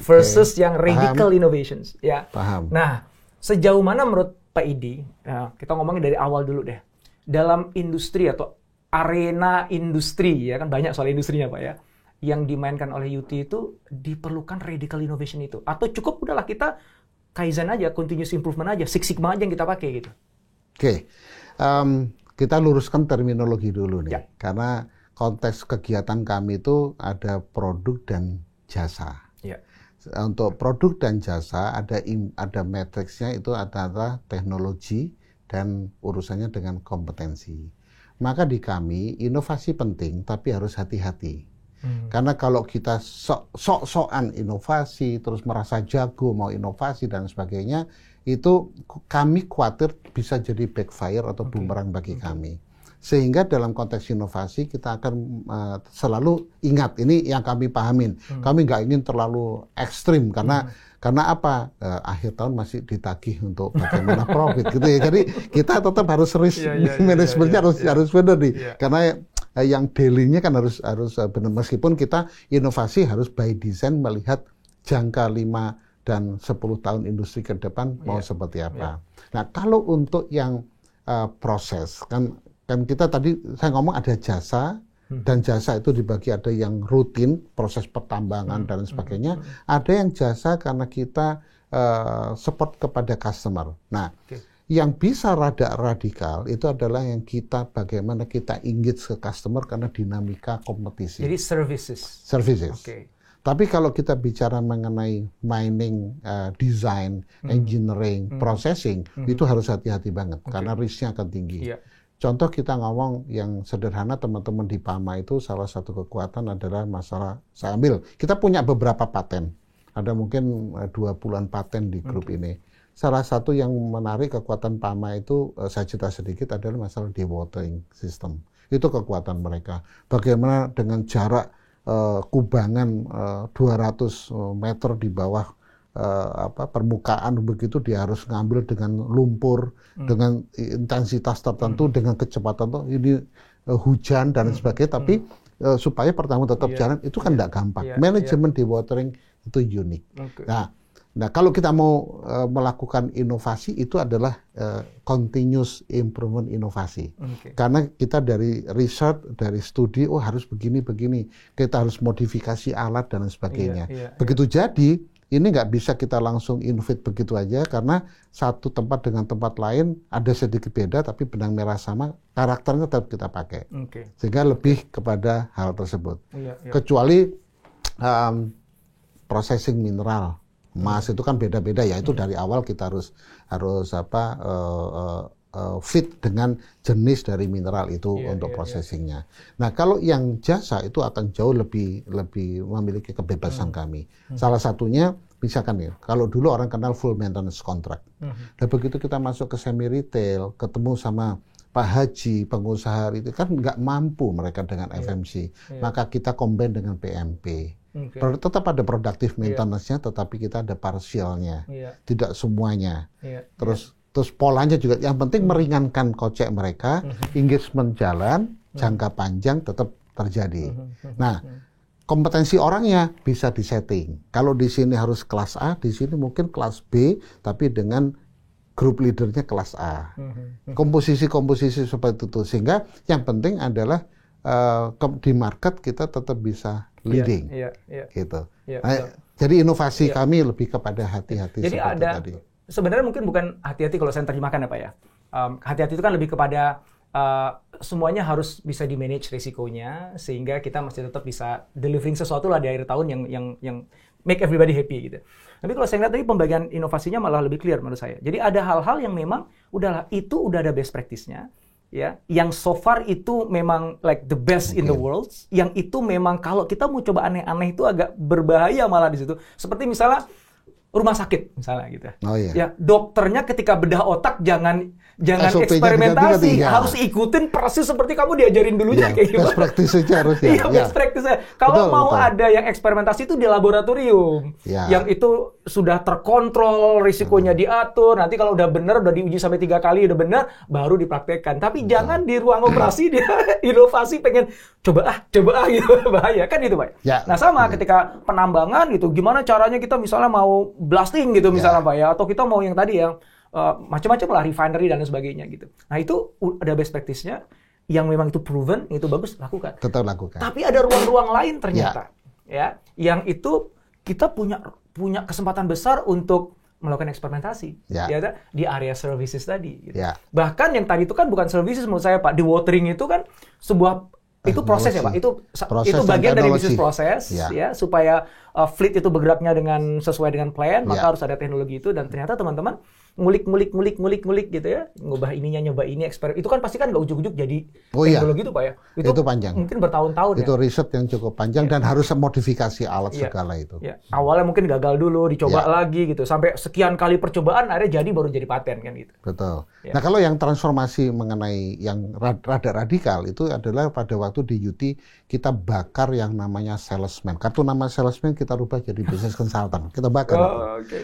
versus yang radical innovations ya. Paham. Nah, sejauh mana menurut Pak Idi, kita ngomongin dari awal dulu deh, dalam industri atau arena industri ya kan banyak soal industrinya Pak ya, yang dimainkan oleh UT itu diperlukan radical innovation itu, atau cukup udahlah kita Kaizen aja, continuous improvement aja, Six Sigma aja yang kita pakai gitu. Kita luruskan terminologi dulu nih, karena konteks kegiatan kami itu ada produk dan jasa. Untuk produk dan jasa ada matriksnya, itu adalah teknologi dan urusannya dengan kompetensi. Maka di kami inovasi penting, tapi harus hati-hati. Karena kalau kita sok-sokan inovasi, terus merasa jago mau inovasi dan sebagainya, itu kami khawatir bisa jadi backfire atau bumerang bagi kami. Sehingga dalam konteks inovasi kita akan selalu ingat, ini yang kami pahamin. Kami nggak ingin terlalu ekstrim karena apa? Akhir tahun masih ditagih untuk bagaimana profit gitu ya. Jadi kita tetap harus risk manajemennya harus benar nih. Karena yang daily-nya kan harus benar. Meskipun kita inovasi harus by design melihat jangka 5 dan 10 tahun industri ke depan mau seperti apa. Nah, kalau untuk yang proses kan kita tadi saya ngomong ada jasa, dan jasa itu dibagi, ada yang rutin proses pertambangan dan sebagainya, ada yang jasa karena kita support kepada customer. Nah, yang bisa rada radikal itu adalah yang kita bagaimana kita engage ke customer karena dinamika kompetisi. Jadi services. Tapi kalau kita bicara mengenai mining, design, engineering, processing, itu harus hati-hati banget karena risknya akan tinggi. Contoh kita ngomong yang sederhana, teman-teman di PAMA itu salah satu kekuatan adalah masalah, saya ambil, kita punya beberapa paten. Ada mungkin 20-an paten di grup ini. Salah satu yang menarik kekuatan PAMA itu, saya cerita sedikit, adalah masalah dewatering system. Itu kekuatan mereka. Bagaimana dengan jarak kubangan 200 meter di bawah permukaan, begitu dia harus ngambil dengan lumpur, dengan intensitas tertentu, dengan kecepatan tuh ini hujan dan sebagainya, tapi supaya pertama tetap jalan itu kan tidak gampang. Manajemen dewatering itu unik. Nah, kalau kita mau melakukan inovasi itu adalah continuous improvement inovasi. Karena kita dari research, dari studi, harus begini-begini, kita harus modifikasi alat dan sebagainya. Begitu jadi ini nggak bisa kita langsung innovate begitu aja, karena satu tempat dengan tempat lain ada sedikit beda, tapi benang merah sama, karakternya tetap kita pakai. Sehingga lebih kepada hal tersebut. Kecuali processing mineral, emas itu kan beda-beda ya, itu dari awal kita harus fit dengan jenis dari mineral itu untuk processingnya. Nah, kalau yang jasa itu akan jauh lebih memiliki kebebasan kami. Salah satunya misalkan ya, kalau dulu orang kenal full maintenance contract. Dan begitu kita masuk ke semi retail, ketemu sama Pak Haji, pengusaha itu kan nggak mampu mereka dengan FMC. Maka kita combine dengan PMP. Tetap ada productive maintenance-nya, tetapi kita ada partialnya, tidak semuanya. Terus polanya juga, yang penting meringankan kocek mereka, engagement jalan, jangka panjang tetap terjadi. Nah, kompetensi orangnya bisa disetting. Kalau di sini harus kelas A, di sini mungkin kelas B, tapi dengan grup leadernya kelas A. Komposisi-komposisi seperti itu. Sehingga yang penting adalah di market kita tetap bisa leading. Gitu. Jadi inovasi kami lebih kepada hati-hati. Jadi ada, tadi. Sebenarnya mungkin bukan hati-hati kalau saya terjemahkan ya Pak ya. Hati-hati itu kan lebih kepada semuanya harus bisa di-manage risikonya sehingga kita masih tetap bisa delivering sesuatu lah di akhir tahun yang make everybody happy gitu. Tapi kalau saya lihat tadi pembagian inovasinya malah lebih clear menurut saya. Jadi ada hal-hal yang memang udah ada best practice-nya ya, yang so far itu memang like the best in the world, yang itu memang kalau kita mau coba aneh-aneh itu agak berbahaya malah di situ. Seperti misalnya rumah sakit misalnya gitu. Ya, dokternya ketika bedah otak jangan eksperimentasi, harus ikutin persis seperti kamu diajarin dulunya kayak gimana. Best practice-nya harus ya. Iya, best practice-nya. Kalau mau ada yang eksperimentasi itu di laboratorium. Yang itu sudah terkontrol, risikonya diatur. Nanti kalau udah benar, udah diuji sampai 3 kali udah benar, baru dipraktekkan. Tapi jangan di ruang operasi dia inovasi pengen coba gitu, bahaya kan itu Pak. Nah sama ketika penambangan gitu, gimana caranya kita misalnya mau blasting gitu misalnya Pak ya, atau kita mau yang tadi yang macam-macam lah, refinery dan sebagainya gitu. Nah itu ada best practice-nya yang memang itu proven, itu bagus, lakukan. Tetap lakukan. Tapi ada ruang-ruang lain ternyata, ya, yang itu kita punya kesempatan besar untuk melakukan eksperimentasi, ya, di area services tadi. Gitu. Bahkan yang tadi itu kan bukan services menurut saya Pak, di watering itu kan sebuah itu proses ya Pak, itu bagian dari bisnis proses ya supaya fleet itu bergeraknya sesuai dengan plan, maka harus ada teknologi itu dan ternyata teman-teman ngulik gitu ya, ngubah ininya, nyoba ini, eksperimen. Itu kan pasti kan nggak ujuk-ujuk jadi teknologi itu Pak ya. Itu panjang. Mungkin bertahun-tahun itu riset yang cukup panjang dan harus modifikasi alat segala itu. Awalnya mungkin gagal dulu, dicoba lagi gitu. Sampai sekian kali percobaan akhirnya baru jadi paten kan gitu. Betul. Nah, kalau yang transformasi mengenai yang rada radikal itu adalah pada waktu di UT kita bakar yang namanya salesman. Kartu nama salesman kita rubah jadi business consultant. Kita bakar.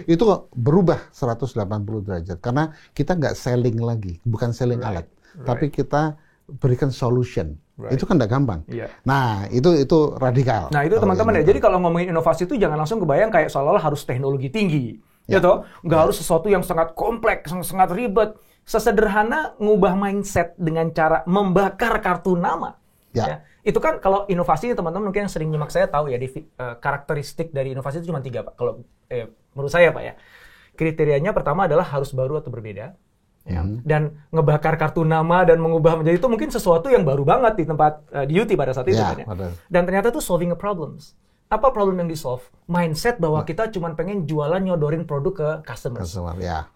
Itu berubah 180 derajat karena kita nggak selling lagi, bukan selling alat, tapi kita berikan solution. Itu kan nggak gampang. Nah, itu radikal. Nah, itu teman-teman ya. Jadi kalau ngomongin inovasi itu jangan langsung kebayang kayak seolah-olah harus teknologi tinggi. Ya toh, nggak harus sesuatu yang sangat kompleks, sangat ribet. Sesederhana ngubah mindset dengan cara membakar kartu nama. Ya. Itu kan kalau inovasi teman-teman mungkin yang sering nyimak saya tahu ya, karakteristik dari inovasi itu cuma 3 Pak. Kalau menurut saya Pak ya. Kriterianya pertama adalah harus baru atau berbeda. Dan ngebakar kartu nama dan mengubah menjadi itu mungkin sesuatu yang baru banget di tempat di UT pada saat itu kan ya. Dan ternyata itu solving a problems. Apa problem yang di-solve? Mindset bahwa kita cuma pengen jualan nyodorin produk ke customers.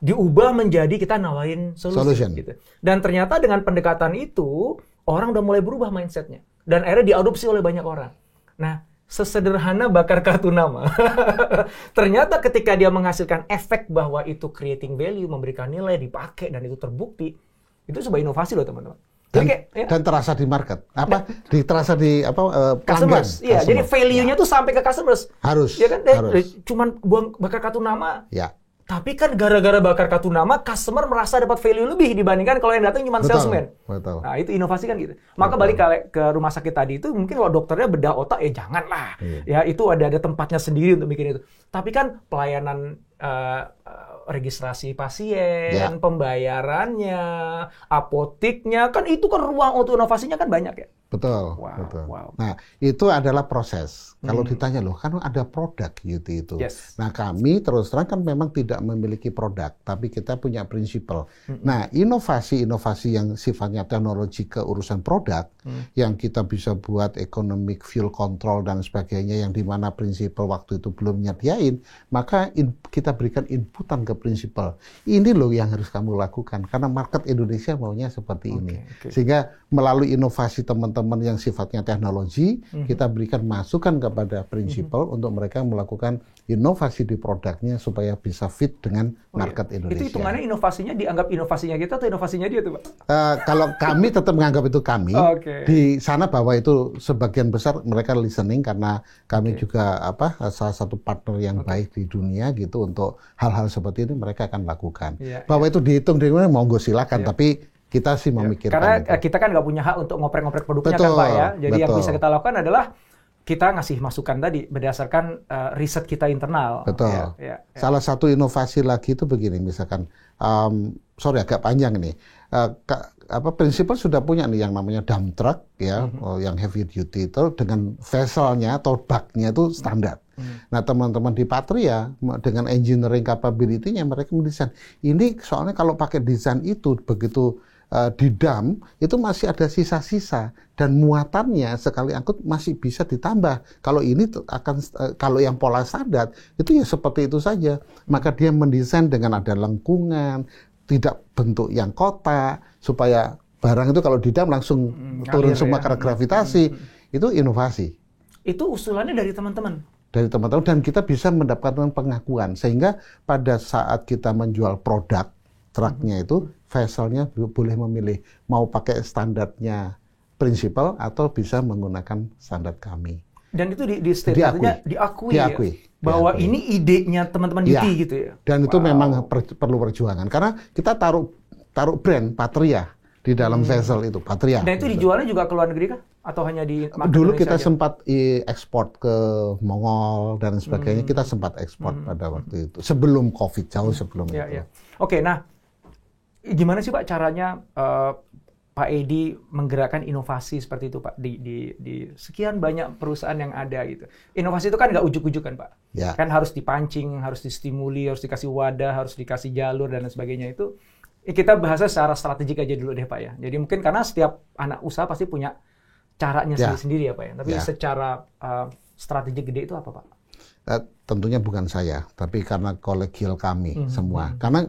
Diubah menjadi kita nawarin solution. Gitu. Dan ternyata dengan pendekatan itu orang udah mulai berubah mindsetnya. Dan akhirnya diadopsi oleh banyak orang. Nah, sesederhana bakar kartu nama. Ternyata ketika dia menghasilkan efek bahwa itu creating value, memberikan nilai, dipakai, dan itu terbukti, itu sebuah inovasi loh teman-teman. Dan terasa di market. Terasa di customers. Iya, jadi value-nya tuh sampai ke customers. Harus. Ya kan? Cuman buang bakar kartu nama. Tapi kan gara-gara bakar kartu nama, customer merasa dapat value lebih dibandingkan kalau yang datang cuma salesman. Nah, itu inovasi kan gitu. Maka balik ke rumah sakit tadi itu, mungkin kalau dokternya bedah otak, janganlah. Ya, itu ada tempatnya sendiri untuk bikin itu. Tapi kan pelayanan registrasi pasien, pembayarannya, apoteknya, kan itu kan ruang untuk inovasinya kan banyak ya. Betul. Nah, itu adalah proses. Kalau ditanya loh, kan ada produk UT itu. Nah, kami terus terang kan memang tidak memiliki produk, tapi kita punya prinsipal. Nah, inovasi-inovasi yang sifatnya teknologi ke urusan produk, yang kita bisa buat economic fuel control dan sebagainya, yang dimana prinsipal waktu itu belum nyediain, maka kita berikan inputan ke prinsipal. Ini loh yang harus kamu lakukan, karena market Indonesia maunya seperti ini. Sehingga melalui inovasi teman-teman yang sifatnya teknologi, kita berikan masukan kepada prinsipal untuk mereka melakukan inovasi di produknya supaya bisa fit dengan market Indonesia. Itu hitungannya inovasinya dianggap inovasinya kita atau inovasinya dia tuh Pak? Kalau kami tetap menganggap itu kami. Di sana bahwa itu sebagian besar mereka listening karena kami juga salah satu partner yang baik di dunia gitu untuk hal-hal seperti ini mereka akan lakukan. Bahwa itu dihitung dengan monggo silakan, tapi kita sih memikirkan karena kita kan nggak punya hak untuk ngoprek-ngoprek produknya kan Pak ya. Jadi yang bisa kita lakukan adalah kita ngasih masukan tadi berdasarkan riset kita internal. Betul. Salah satu inovasi lagi itu begini, misalkan, sorry agak panjang nih. Prinsipal sudah punya nih yang namanya dump truck ya, yang heavy duty itu dengan vesselnya atau baknya itu standar. Nah teman-teman di Patria dengan engineering capability-nya mereka mendesain. Ini soalnya kalau pakai desain itu begitu di dam itu masih ada sisa-sisa dan muatannya sekali angkut masih bisa ditambah. Kalau ini akan kalau yang pola standar itu ya seperti itu saja. Maka dia mendesain dengan ada lengkungan, tidak bentuk yang kotak supaya barang itu kalau di dam langsung turun semua karena gravitasi. Itu inovasi. Itu usulannya dari teman-teman. Dari teman-teman dan kita bisa mendapatkan pengakuan sehingga pada saat kita menjual produk truknya itu vesselnya boleh memilih mau pakai standarnya prinsipal atau bisa menggunakan standar kami. Dan itu diakui ya? Bahwa ini idenya teman-teman Yuti gitu ya. Dan itu memang perlu perjuangan karena kita taruh brand Patria di dalam vessel itu Patria. Dan itu dijualnya juga ke luar negeri kah? Atau hanya di dulu Indonesia kita aja? sempat ekspor ke Mongol dan sebagainya. Kita sempat ekspor pada waktu itu sebelum COVID, jauh sebelum itu. Ya. Oke, nah gimana sih Pak caranya Pak Edi menggerakkan inovasi seperti itu Pak di sekian banyak perusahaan yang ada gitu. Inovasi itu kan nggak ujuk-ujuk kan Pak. Ya. Kan harus dipancing, harus distimuli, harus dikasih wadah, harus dikasih jalur dan lain sebagainya itu. Kita bahasnya secara strategik aja dulu deh Pak ya. Jadi mungkin karena setiap anak usaha pasti punya caranya sendiri-sendiri ya Pak ya. Tapi secara strategi gede itu apa Pak? Tentunya bukan saya, tapi karena kolegial kami semua. Karena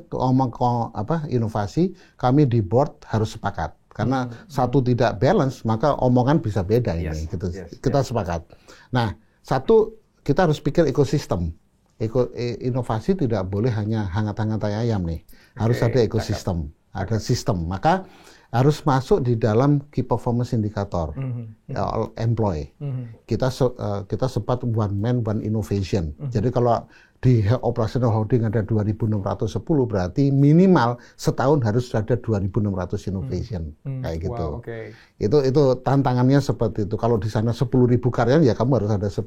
inovasi kami di board harus sepakat. Karena satu tidak balance, maka omongan bisa beda ini. Kita sepakat. Nah, satu kita harus pikir ekosistem. Inovasi tidak boleh hanya hangat-hangat ayam nih. Harus ada ekosistem, ada sistem. Maka harus masuk di dalam key performance indicator, employee. Kita sempat one man, one innovation. Jadi kalau di operational holding ada 2.610, berarti minimal setahun harus ada 2.600 innovation. Kayak gitu. Wow, okay. Itu tantangannya seperti itu. Kalau di sana 10.000 karyawan, ya kamu harus ada 10.000.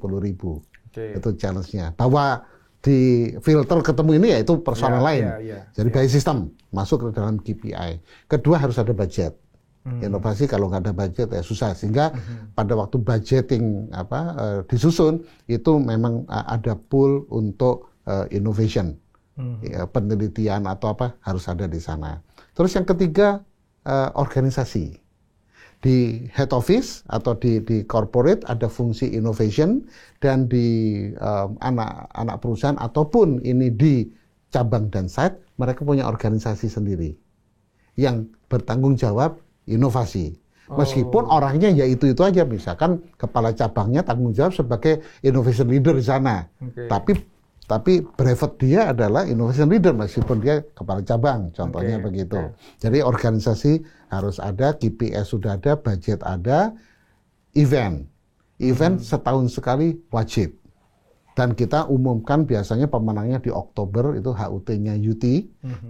Okay. Itu challenge-nya. Bahwa di filter ketemu ini ya itu personal lain. Jadi by system masuk ke dalam KPI. Kedua harus ada budget. Inovasi kalau nggak ada budget ya susah. Sehingga pada waktu budgeting disusun itu memang ada pool untuk innovation, penelitian atau apa harus ada di sana. Terus yang ketiga organisasi. Di head office atau di corporate ada fungsi innovation dan di anak perusahaan ataupun ini di cabang dan site mereka punya organisasi sendiri yang bertanggung jawab inovasi. Meskipun orangnya ya itu aja, misalkan kepala cabangnya tanggung jawab sebagai innovation leader di sana. Tapi brevet dia adalah innovation leader meskipun dia kepala cabang, contohnya begitu. Jadi organisasi harus ada, KPI sudah ada, budget ada, event setahun sekali wajib. Dan kita umumkan biasanya pemenangnya di Oktober, itu HUT-nya UT,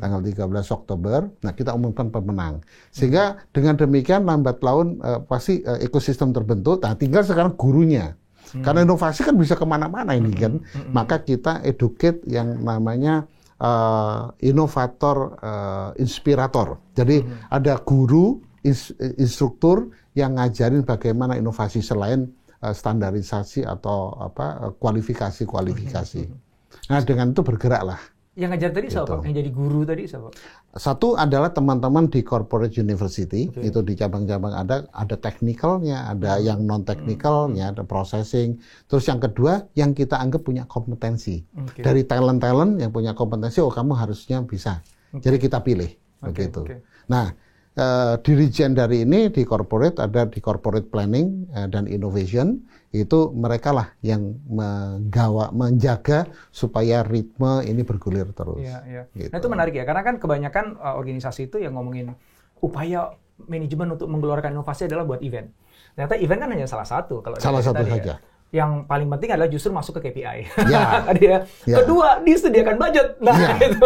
tanggal 13 Oktober. Nah, kita umumkan pemenang. Sehingga dengan demikian lambat laun pasti ekosistem terbentuk. Nah, tinggal sekarang gurunya. Karena inovasi kan bisa kemana-mana ini kan. Maka kita educate yang namanya inovator, inspirator. Jadi ada guru, instruktur yang ngajarin bagaimana inovasi selain standarisasi atau kualifikasi. Nah dengan itu bergeraklah. Yang ngajar tadi siapa? Yang jadi guru tadi siapa? Satu adalah teman-teman di corporate university, itu di cabang-cabang ada technicalnya, ada yang non technicalnya, ada processing. Terus yang kedua, yang kita anggap punya kompetensi dari talent yang punya kompetensi, kamu harusnya bisa. Jadi kita pilih begitu. Nah, dirijen dari ini di corporate ada di corporate planning dan innovation. Itu mereka lah yang menjaga supaya ritme ini bergulir terus. Gitu. Nah itu menarik ya, karena kan kebanyakan organisasi itu yang ngomongin upaya manajemen untuk mengeluarkan inovasi adalah buat event. Ternyata event kan hanya salah satu. Kalau salah satu saja. yang paling penting adalah justru masuk ke KPI. Ya. Kedua, disediakan budget. Nah, itu.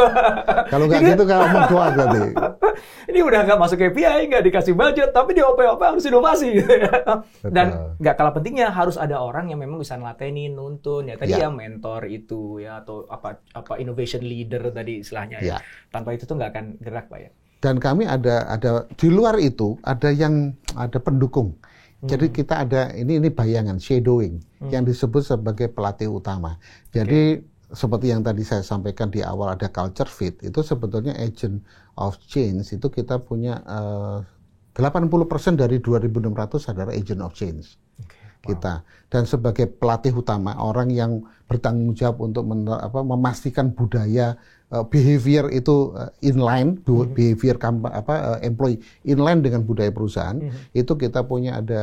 Kalau nggak gitu kalau omong doang berarti. Ini udah nggak masuk KPI, nggak dikasih budget, tapi di OP-OP harus inovasi. Dan nggak kalah pentingnya harus ada orang yang memang bisa ngelatenin, nuntun. Ya tadi ya mentor itu ya atau apa innovation leader tadi istilahnya ya. Tanpa itu tuh nggak akan gerak, Pak ya. Dan kami ada di luar itu ada pendukung. Jadi kita ada ini bayangan shadowing yang disebut sebagai pelatih utama. Jadi seperti yang tadi saya sampaikan di awal ada culture fit, itu sebetulnya agent of change itu kita punya 80% dari 2.600 adalah agent of change. Kita dan sebagai pelatih utama orang yang bertanggung jawab untuk memastikan budaya behavior itu inline, behavior employee inline dengan budaya perusahaan. Itu kita punya ada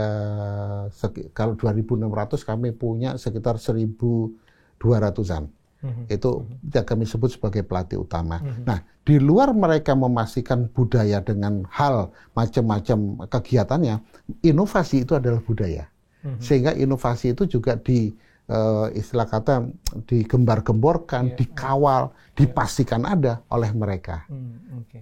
kalau 2.600 kami punya sekitar 1.200-an. Itu yang kami sebut sebagai pelatih utama. Nah, di luar mereka memastikan budaya dengan hal macam-macam kegiatannya, inovasi itu adalah budaya. Sehingga inovasi itu juga istilah kata digembar-gemborkan, dikawal, dipastikan ada oleh mereka.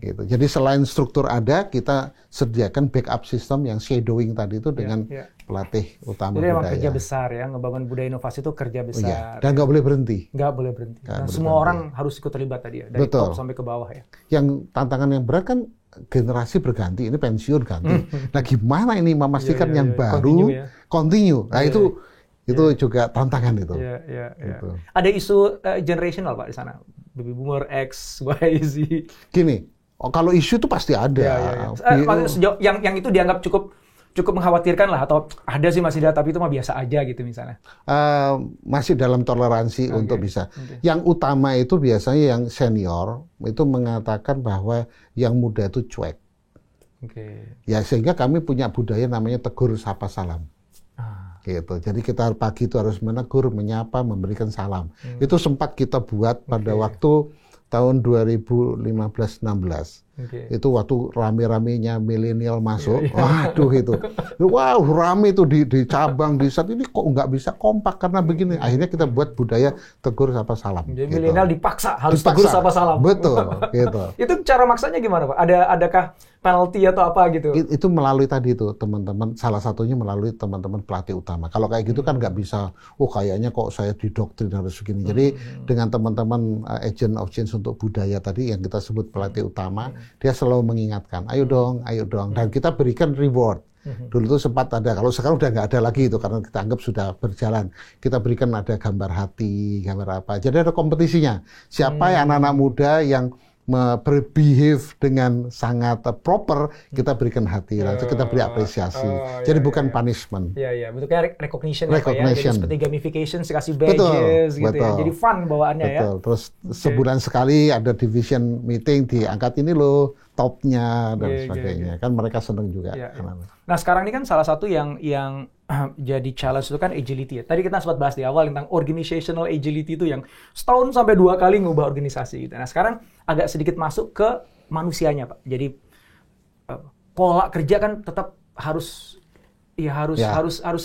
Gitu. Jadi selain struktur ada, kita sediakan backup system yang shadowing tadi itu dengan pelatih utama. Jadi memang kerja besar ya, ngebangun budaya inovasi itu kerja besar. Dan nggak boleh berhenti. Nggak boleh berhenti. Nah, semua orang harus ikut terlibat tadi ya, dari top sampai ke bawah ya. Yang tantangan yang berat kan generasi berganti, ini pensiun ganti. Nah, gimana ini memastikan yang baru continue? Nah, itu juga tantangan itu. Gitu. Ada isu generational Pak di sana, baby boomer, X, Y, Z. Gini, kalau isu itu pasti ada. Yang itu dianggap cukup mengkhawatirkan lah, atau ada sih masih ada, tapi itu mah biasa aja gitu misalnya. Masih dalam toleransi untuk bisa. Yang utama itu biasanya yang senior itu mengatakan bahwa yang muda itu cuek. Ya sehingga kami punya budaya namanya tegur sapa salam. Gitu. Jadi kita pagi itu harus menegur, menyapa, memberikan salam. Itu sempat kita buat pada waktu tahun 2015-16. Itu waktu rame-ramenya milenial masuk. Waduh itu. Wow, rame itu di cabang, di saat ini kok nggak bisa kompak karena begini. Akhirnya kita buat budaya tegur sapa salam. Jadi milenial dipaksa harus tegur sapa salam. Betul, gitu. Itu cara maksanya gimana, Pak? Adakah penalti atau apa gitu? Itu melalui tadi itu teman-teman, salah satunya melalui teman-teman pelatih utama. Kalau kayak gitu kan nggak bisa, kayaknya kok saya didoktrin harus begini. Jadi dengan teman-teman agent of change untuk budaya tadi yang kita sebut pelatih utama, dia selalu mengingatkan, ayo dong, dan kita berikan reward. Dulu itu sempat ada, kalau sekarang udah nggak ada lagi itu karena kita anggap sudah berjalan. Kita berikan ada gambar hati, gambar apa. Jadi ada kompetisinya. Siapa yang anak-anak muda yang berbehave dengan sangat proper, kita berikan hati, lalu kita beri apresiasi. Jadi bukan punishment. Iya, bentuknya recognition. Ya, jadi seperti gamification, kasih badges gitu ya. Jadi fun bawaannya ya. Terus sebulan sekali ada division meeting, diangkat ini loh topnya dan sebagainya. Kan mereka senang juga. Nah sekarang ini kan salah satu yang jadi challenge itu kan agility ya. Tadi kita sempat bahas di awal tentang organizational agility itu yang setahun sampai 2 kali ngubah organisasi gitu. Nah sekarang agak sedikit masuk ke manusianya Pak. Jadi pola kerja kan tetap harus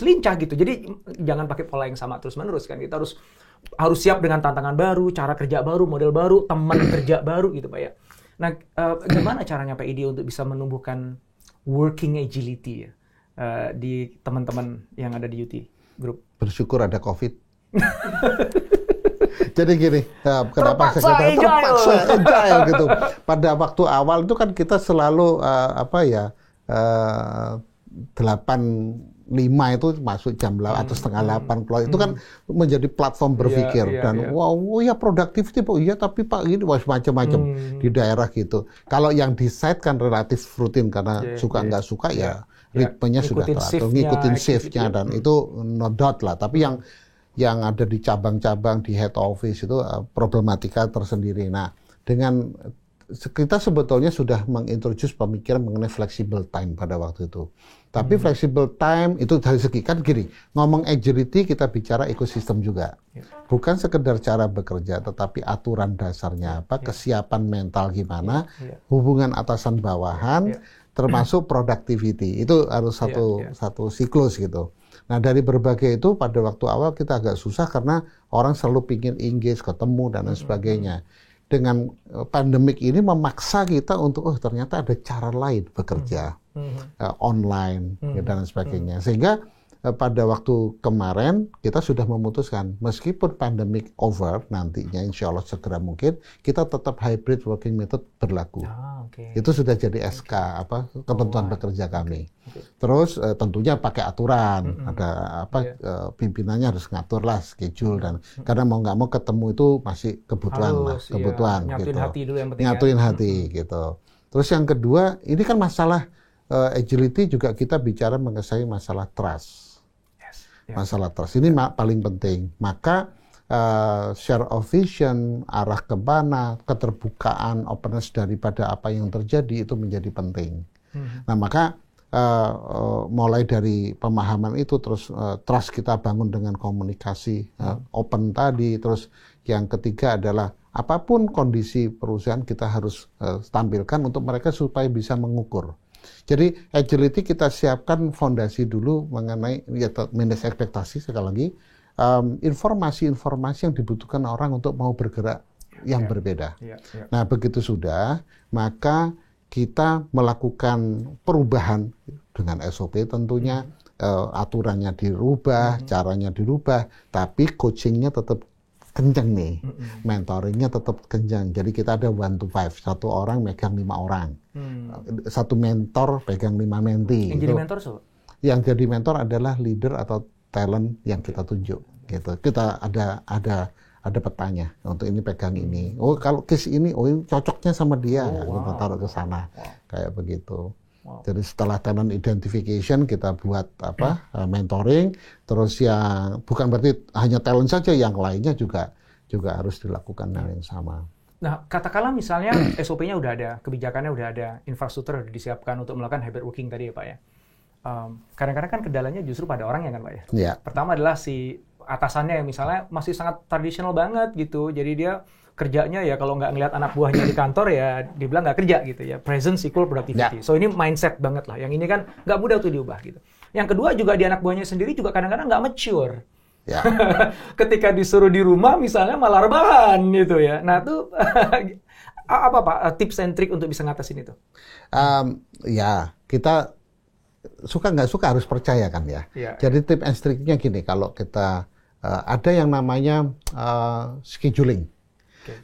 lincah gitu. Jadi jangan pakai pola yang sama terus-menerus kan. Kita harus siap dengan tantangan baru, cara kerja baru, model baru, teman kerja baru gitu Pak ya. Nah, gimana caranya Pak Idi untuk bisa menumbuhkan working agility ya di teman-teman yang ada di UT Group? Bersyukur ada COVID. Jadi gini, kenapa terpaksa agile gitu. Pada waktu awal itu kan kita selalu 8:05 itu masuk jam 8 atau setengah 8 keluar. Itu kan menjadi platform berpikir productivity Pak, tapi Pak ini macam-macam di daerah gitu. Kalau yang decide kan relatif rutin karena suka nggak suka ritmenya sudah teratur, ngikutin shift-nya dan itu no doubt lah. Tapi yang ada di cabang-cabang di head office itu problematika tersendiri. Nah, dengan kita sebetulnya sudah mengintroduce pemikiran mengenai flexible time pada waktu itu. Tapi flexible time itu dari segi kan gini, ngomong agility kita bicara ekosistem juga. Bukan sekedar cara bekerja, tetapi aturan dasarnya apa, kesiapan mental gimana, hubungan atasan bawahan, termasuk productivity. Itu harus satu siklus gitu. Nah, dari berbagai itu pada waktu awal kita agak susah karena orang selalu ingin engage, ketemu, dan lain sebagainya. Dengan pandemik ini memaksa kita untuk, ternyata ada cara lain bekerja, online, dan lain sebagainya. Sehingga pada waktu kemarin kita sudah memutuskan meskipun pandemic over nantinya insya Allah segera mungkin kita tetap hybrid working method berlaku. Itu sudah jadi SK ketentuan bekerja kami. Terus tentunya pakai aturan, ada pimpinannya harus ngatur lah schedule dan karena mau nggak mau ketemu itu masih kebutuhan kebutuhan nyatuin gitu. Hati dulu yang penting nyatuin hati gitu. Terus yang kedua ini kan masalah agility juga kita bicara mengenai masalah trust. Masalah trust ini paling penting. Maka share of vision, arah ke mana, keterbukaan, openness daripada apa yang terjadi itu menjadi penting. Nah, maka mulai dari pemahaman itu terus trust kita bangun dengan komunikasi open tadi. Terus yang ketiga adalah apapun kondisi perusahaan kita harus tampilkan untuk mereka supaya bisa mengukur. Jadi agility kita siapkan fondasi dulu mengenai manage ekspektasi sekali lagi informasi-informasi yang dibutuhkan orang untuk mau bergerak yang berbeda. Nah begitu sudah maka kita melakukan perubahan dengan SOP tentunya aturannya dirubah, caranya dirubah, tapi coachingnya tetap kencang nih, mentoringnya tetap kencang. Jadi kita ada 1-5, satu orang megang 5 orang, satu mentor pegang 5 mentee. Yang jadi mentor so? Yang jadi mentor adalah leader atau talent yang kita tunjuk. Gitu. Kita ada petanya untuk ini pegang ini. Oh kalau case ini, ini cocoknya sama dia, kita taruh ke sana, kayak begitu. Jadi setelah talent identification kita buat mentoring, terus yang bukan berarti hanya talent saja, yang lainnya juga harus dilakukan hal yang sama. Nah, katakanlah misalnya SOP-nya udah ada, kebijakannya udah ada, infrastruktur udah disiapkan untuk melakukan hybrid working tadi ya Pak ya. Kadang-kadang kan kendalanya justru pada orangnya kan Pak ya. Yeah. Pertama adalah si atasannya yang misalnya masih sangat tradisional banget gitu, jadi dia kerjanya ya kalau nggak ngelihat anak buahnya di kantor ya dia bilang nggak kerja gitu ya, presence equal productivity. So ini mindset banget lah, yang ini kan nggak mudah tuh diubah gitu. Yang kedua juga di anak buahnya sendiri juga kadang-kadang nggak mature. Ya. Ketika disuruh di rumah misalnya malah rebahan gitu ya. Nah tuh apa Pak tips and trick untuk bisa ngatasin itu? Ya kita suka nggak suka harus percaya kan ya. Jadi tips and tricknya gini, kalau kita ada yang namanya scheduling.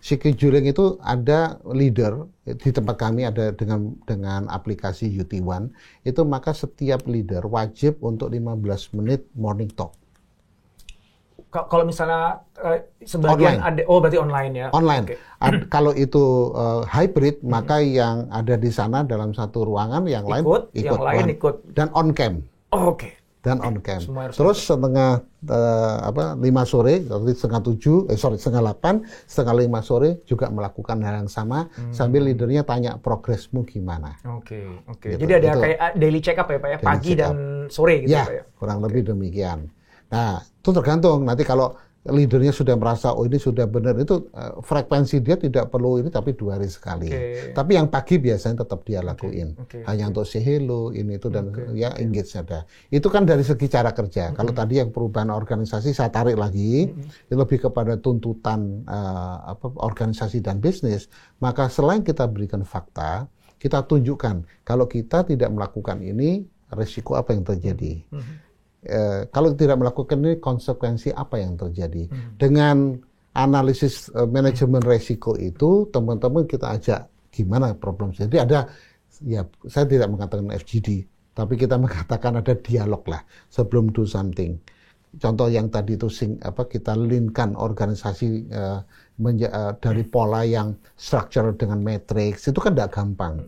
Scheduling itu ada leader di tempat kami ada dengan aplikasi UT1 itu, maka setiap leader wajib untuk 15 menit morning talk. Kalau misalnya sebagian online. ada, berarti online ya. Online. Kalau itu hybrid, maka yang ada di sana dalam satu ruangan, yang lain ikut. Dan on cam. Dan on cam. Terus setengah 5 sore, setengah 8, setengah 5 sore juga melakukan hal yang sama sambil leadernya tanya progresmu gimana. Gitu. Jadi ada kayak daily check up ya Pak ya, pagi dan sore gitu ya Pak ya. Kurang lebih demikian. Nah, itu tergantung nanti kalau leadernya sudah merasa ini sudah benar, itu frekuensi dia tidak perlu ini tapi 2 hari sekali. Tapi yang pagi biasanya tetap dia lakuin. Hanya untuk say hello ini itu dan engage ada. Itu kan dari segi cara kerja. Kalau tadi yang perubahan organisasi saya tarik lagi, lebih kepada tuntutan organisasi dan bisnis, maka selain kita berikan fakta, kita tunjukkan kalau kita tidak melakukan ini risiko apa yang terjadi. Kalau tidak melakukan ini konsekuensi apa yang terjadi. Dengan analisis manajemen resiko itu teman-teman kita ajak gimana problem. Jadi ada, ya saya tidak mengatakan FGD, tapi kita mengatakan ada dialog lah sebelum do something. Contoh yang tadi itu kita lean-kan organisasi dari pola yang structure dengan matrix, itu kan tidak gampang.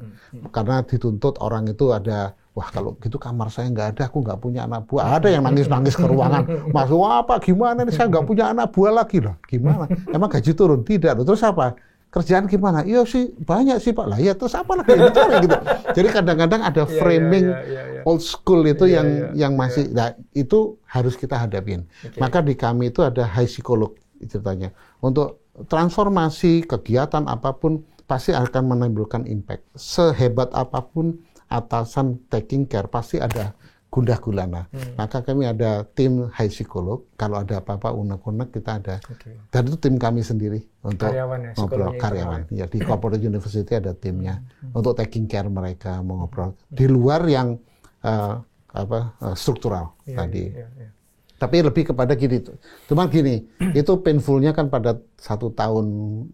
Karena dituntut orang itu ada, wah kalau gitu kamar saya nggak ada, aku nggak punya anak buah. Ada yang nangis-nangis ke ruangan, Mas, wah Pak gimana nih, saya nggak punya anak buah lagi loh. Gimana? Emang gaji turun? Tidak. Terus apa? Kerjaan gimana? Iya sih banyak sih Pak. Lah ya terus apa lagi? Gitu. Jadi kadang-kadang ada framing old school itu yang masih, nah itu harus kita hadapin. Maka di kami itu ada high psikolog ceritanya. Untuk transformasi kegiatan apapun pasti akan menimbulkan impact. Sehebat apapun atasan taking care, pasti ada gundah gulana. Maka kami ada tim high psikolog. Kalau ada apa-apa unek-unek kita ada. Dan itu tim kami sendiri untuk ngobrol karyawan. Ya, di corporate university ada timnya untuk taking care mereka, mau ngobrol di luar yang struktural tadi. Tapi lebih kepada gini, cuma gini, itu painfulnya kan pada 1 tahun,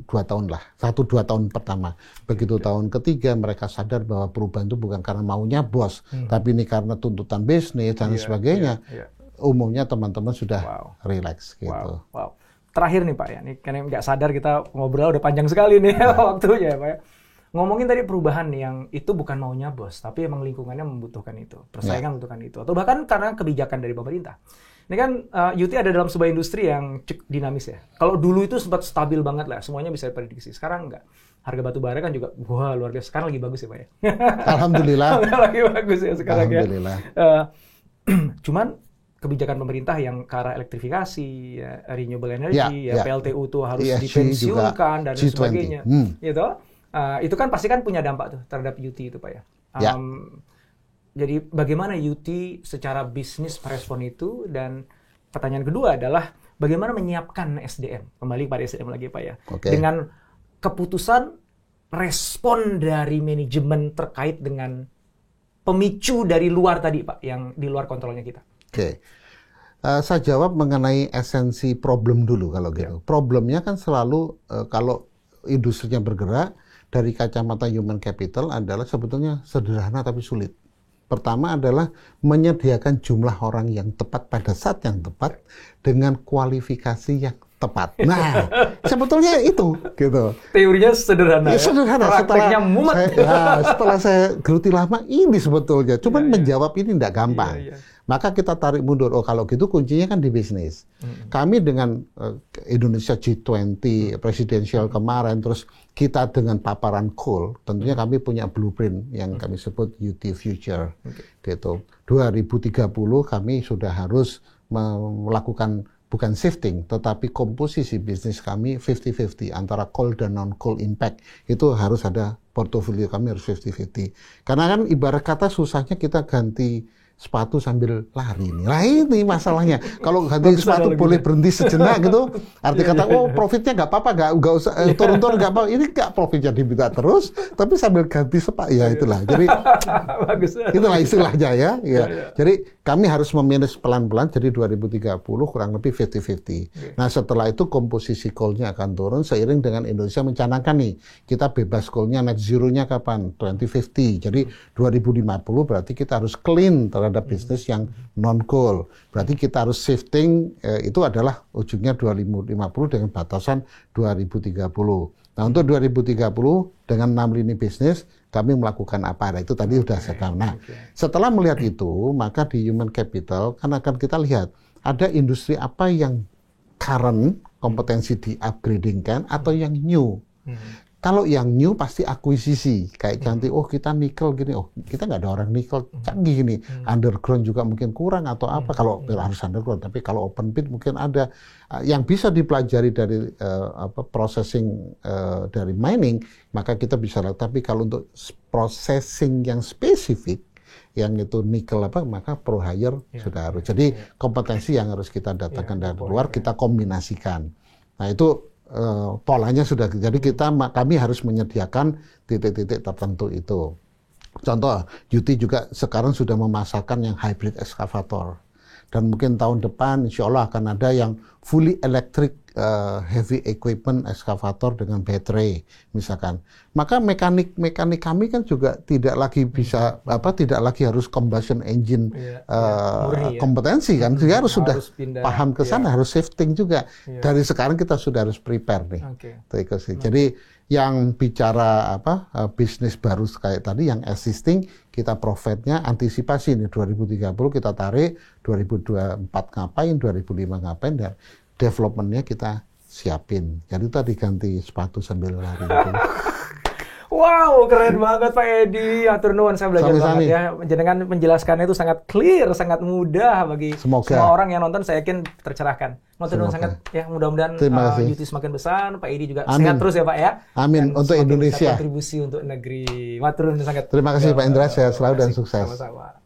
2 tahun lah, 1-2 tahun pertama. Begitu tahun ketiga mereka sadar bahwa perubahan itu bukan karena maunya bos, tapi ini karena tuntutan bisnis dan sebagainya. Umumnya teman-teman sudah relax gitu. Wow. Terakhir nih Pak ya, nih karena nggak sadar kita ngobrol udah panjang sekali nih waktunya ya Pak ya. Ngomongin tadi perubahan yang itu bukan maunya bos, tapi emang lingkungannya membutuhkan itu, persaingan membutuhkan itu, atau bahkan karena kebijakan dari pemerintah. Ini kan UT ada dalam sebuah industri yang cukup dinamis ya. Kalau dulu itu sempat stabil banget lah, semuanya bisa diprediksi. Sekarang enggak. Harga batu bara kan juga wah luar biasa. Sekarang lagi bagus ya Pak ya. Alhamdulillah. Lagi bagus ya sekarang ya. Alhamdulillah. Cuman kebijakan pemerintah yang ke arah elektrifikasi, ya, renewable energy, PLTU tuh harus dipensiunkan dan sebagainya. Gitu. Itu kan pasti kan punya dampak tuh terhadap UT itu Pak ya. Jadi bagaimana UT secara bisnis merespon itu, dan pertanyaan kedua adalah bagaimana menyiapkan SDM, kembali pada SDM lagi Pak ya, dengan keputusan respon dari manajemen terkait dengan pemicu dari luar tadi Pak, yang di luar kontrolnya kita. Saya jawab mengenai esensi problem dulu kalau gitu. Problemnya kan selalu kalau industrinya bergerak dari kacamata human capital adalah sebetulnya sederhana tapi sulit. Pertama adalah menyediakan jumlah orang yang tepat pada saat yang tepat dengan kualifikasi yang tepat. Nah, sebetulnya itu gitu. Teorinya sederhana. Sederhana. Prakteknya mumet. Setelah saya geluti lama, ini sebetulnya. Cuman menjawab ini tidak gampang. Maka kita tarik mundur. Oh, kalau gitu kuncinya kan di bisnis. Kami dengan Indonesia G20 presidential kemarin, terus kita dengan paparan coal, tentunya kami punya blueprint yang kami sebut UT Future. Gitu. 2030 kami sudah harus melakukan bukan shifting, tetapi komposisi bisnis kami 50-50 antara coal dan non-coal impact. Itu harus ada, portofolio kami harus 50-50. Karena kan ibarat kata susahnya kita ganti sepatu sambil lari nih. Nah ini masalahnya. Kalau ganti sepatu boleh berhenti sejenak gitu. Arti kata, oh profitnya nggak apa-apa, nggak usah turun-turun nggak apa. Ini nggak profitnya diminta terus, tapi sambil ganti sepatu. Ya itulah. Jadi itulah istilahnya ya. Jadi kami harus memanage pelan-pelan. Jadi 2030 kurang lebih 50-50. Nah setelah itu komposisi coal-nya akan turun seiring dengan Indonesia mencanangkan nih. Kita bebas coal-nya, net zero-nya kapan? 2050. Jadi 2050 berarti kita harus clean terhadap bisnis yang non-coal. Berarti kita harus shifting, itu adalah ujungnya 2050 dengan batasan 2030. Nah untuk 2030 dengan 6 lini bisnis kami melakukan apa? Nah, itu tadi sudah saya tahu. Nah setelah melihat itu, maka di human capital kan akan kita lihat ada industri apa yang current kompetensi di upgrading kan atau yang new. Kalau yang new pasti akuisisi, kayak cantik, oh kita nikel gini, oh kita nggak ada orang nikel canggih gini, underground juga mungkin kurang atau apa, kalau harus underground, tapi kalau open pit mungkin ada yang bisa dipelajari dari processing dari mining, maka kita bisa lihat. Tapi kalau untuk processing yang spesifik, yang itu nikel apa, maka pro hire sudah harus. Jadi kompetensi yang harus kita datangkan dari luar, kita kombinasikan. Nah itu polanya sudah, jadi kami harus menyediakan titik-titik tertentu itu. Contoh, UT juga sekarang sudah memasarkan yang hybrid excavator. Dan mungkin tahun depan insya Allah akan ada yang fully electric heavy equipment excavator dengan baterai misalkan. Maka mekanik kami kan juga tidak lagi bisa tidak lagi harus combustion engine kompetensi kan. Dia harus sudah paham ke sana, harus shifting juga. Dari sekarang kita sudah harus prepare nih. Jadi yang bicara bisnis baru kayak tadi yang existing, kita profitnya antisipasi nih 2030 kita tarik, 2024 ngapain, 2005 ngapain, dan developmentnya kita siapin. Jadi tadi ganti sepatu sambil lari. Wow, keren banget Pak Edi. Atur nuwun, saya belajar banget ya. Jenengan menjelaskannya itu sangat clear, sangat mudah bagi semua orang yang nonton. Saya yakin tercerahkan. Atur nuwun sangat ya, mudah-mudahan UT semakin besar, Pak Edi juga sehat terus ya Pak ya. Amin. Dan untuk Indonesia. Kontribusi untuk negeri. Atur nuwun sangat. Terima kasih Pak Indra, sehat selalu dan sukses. Sama-sama.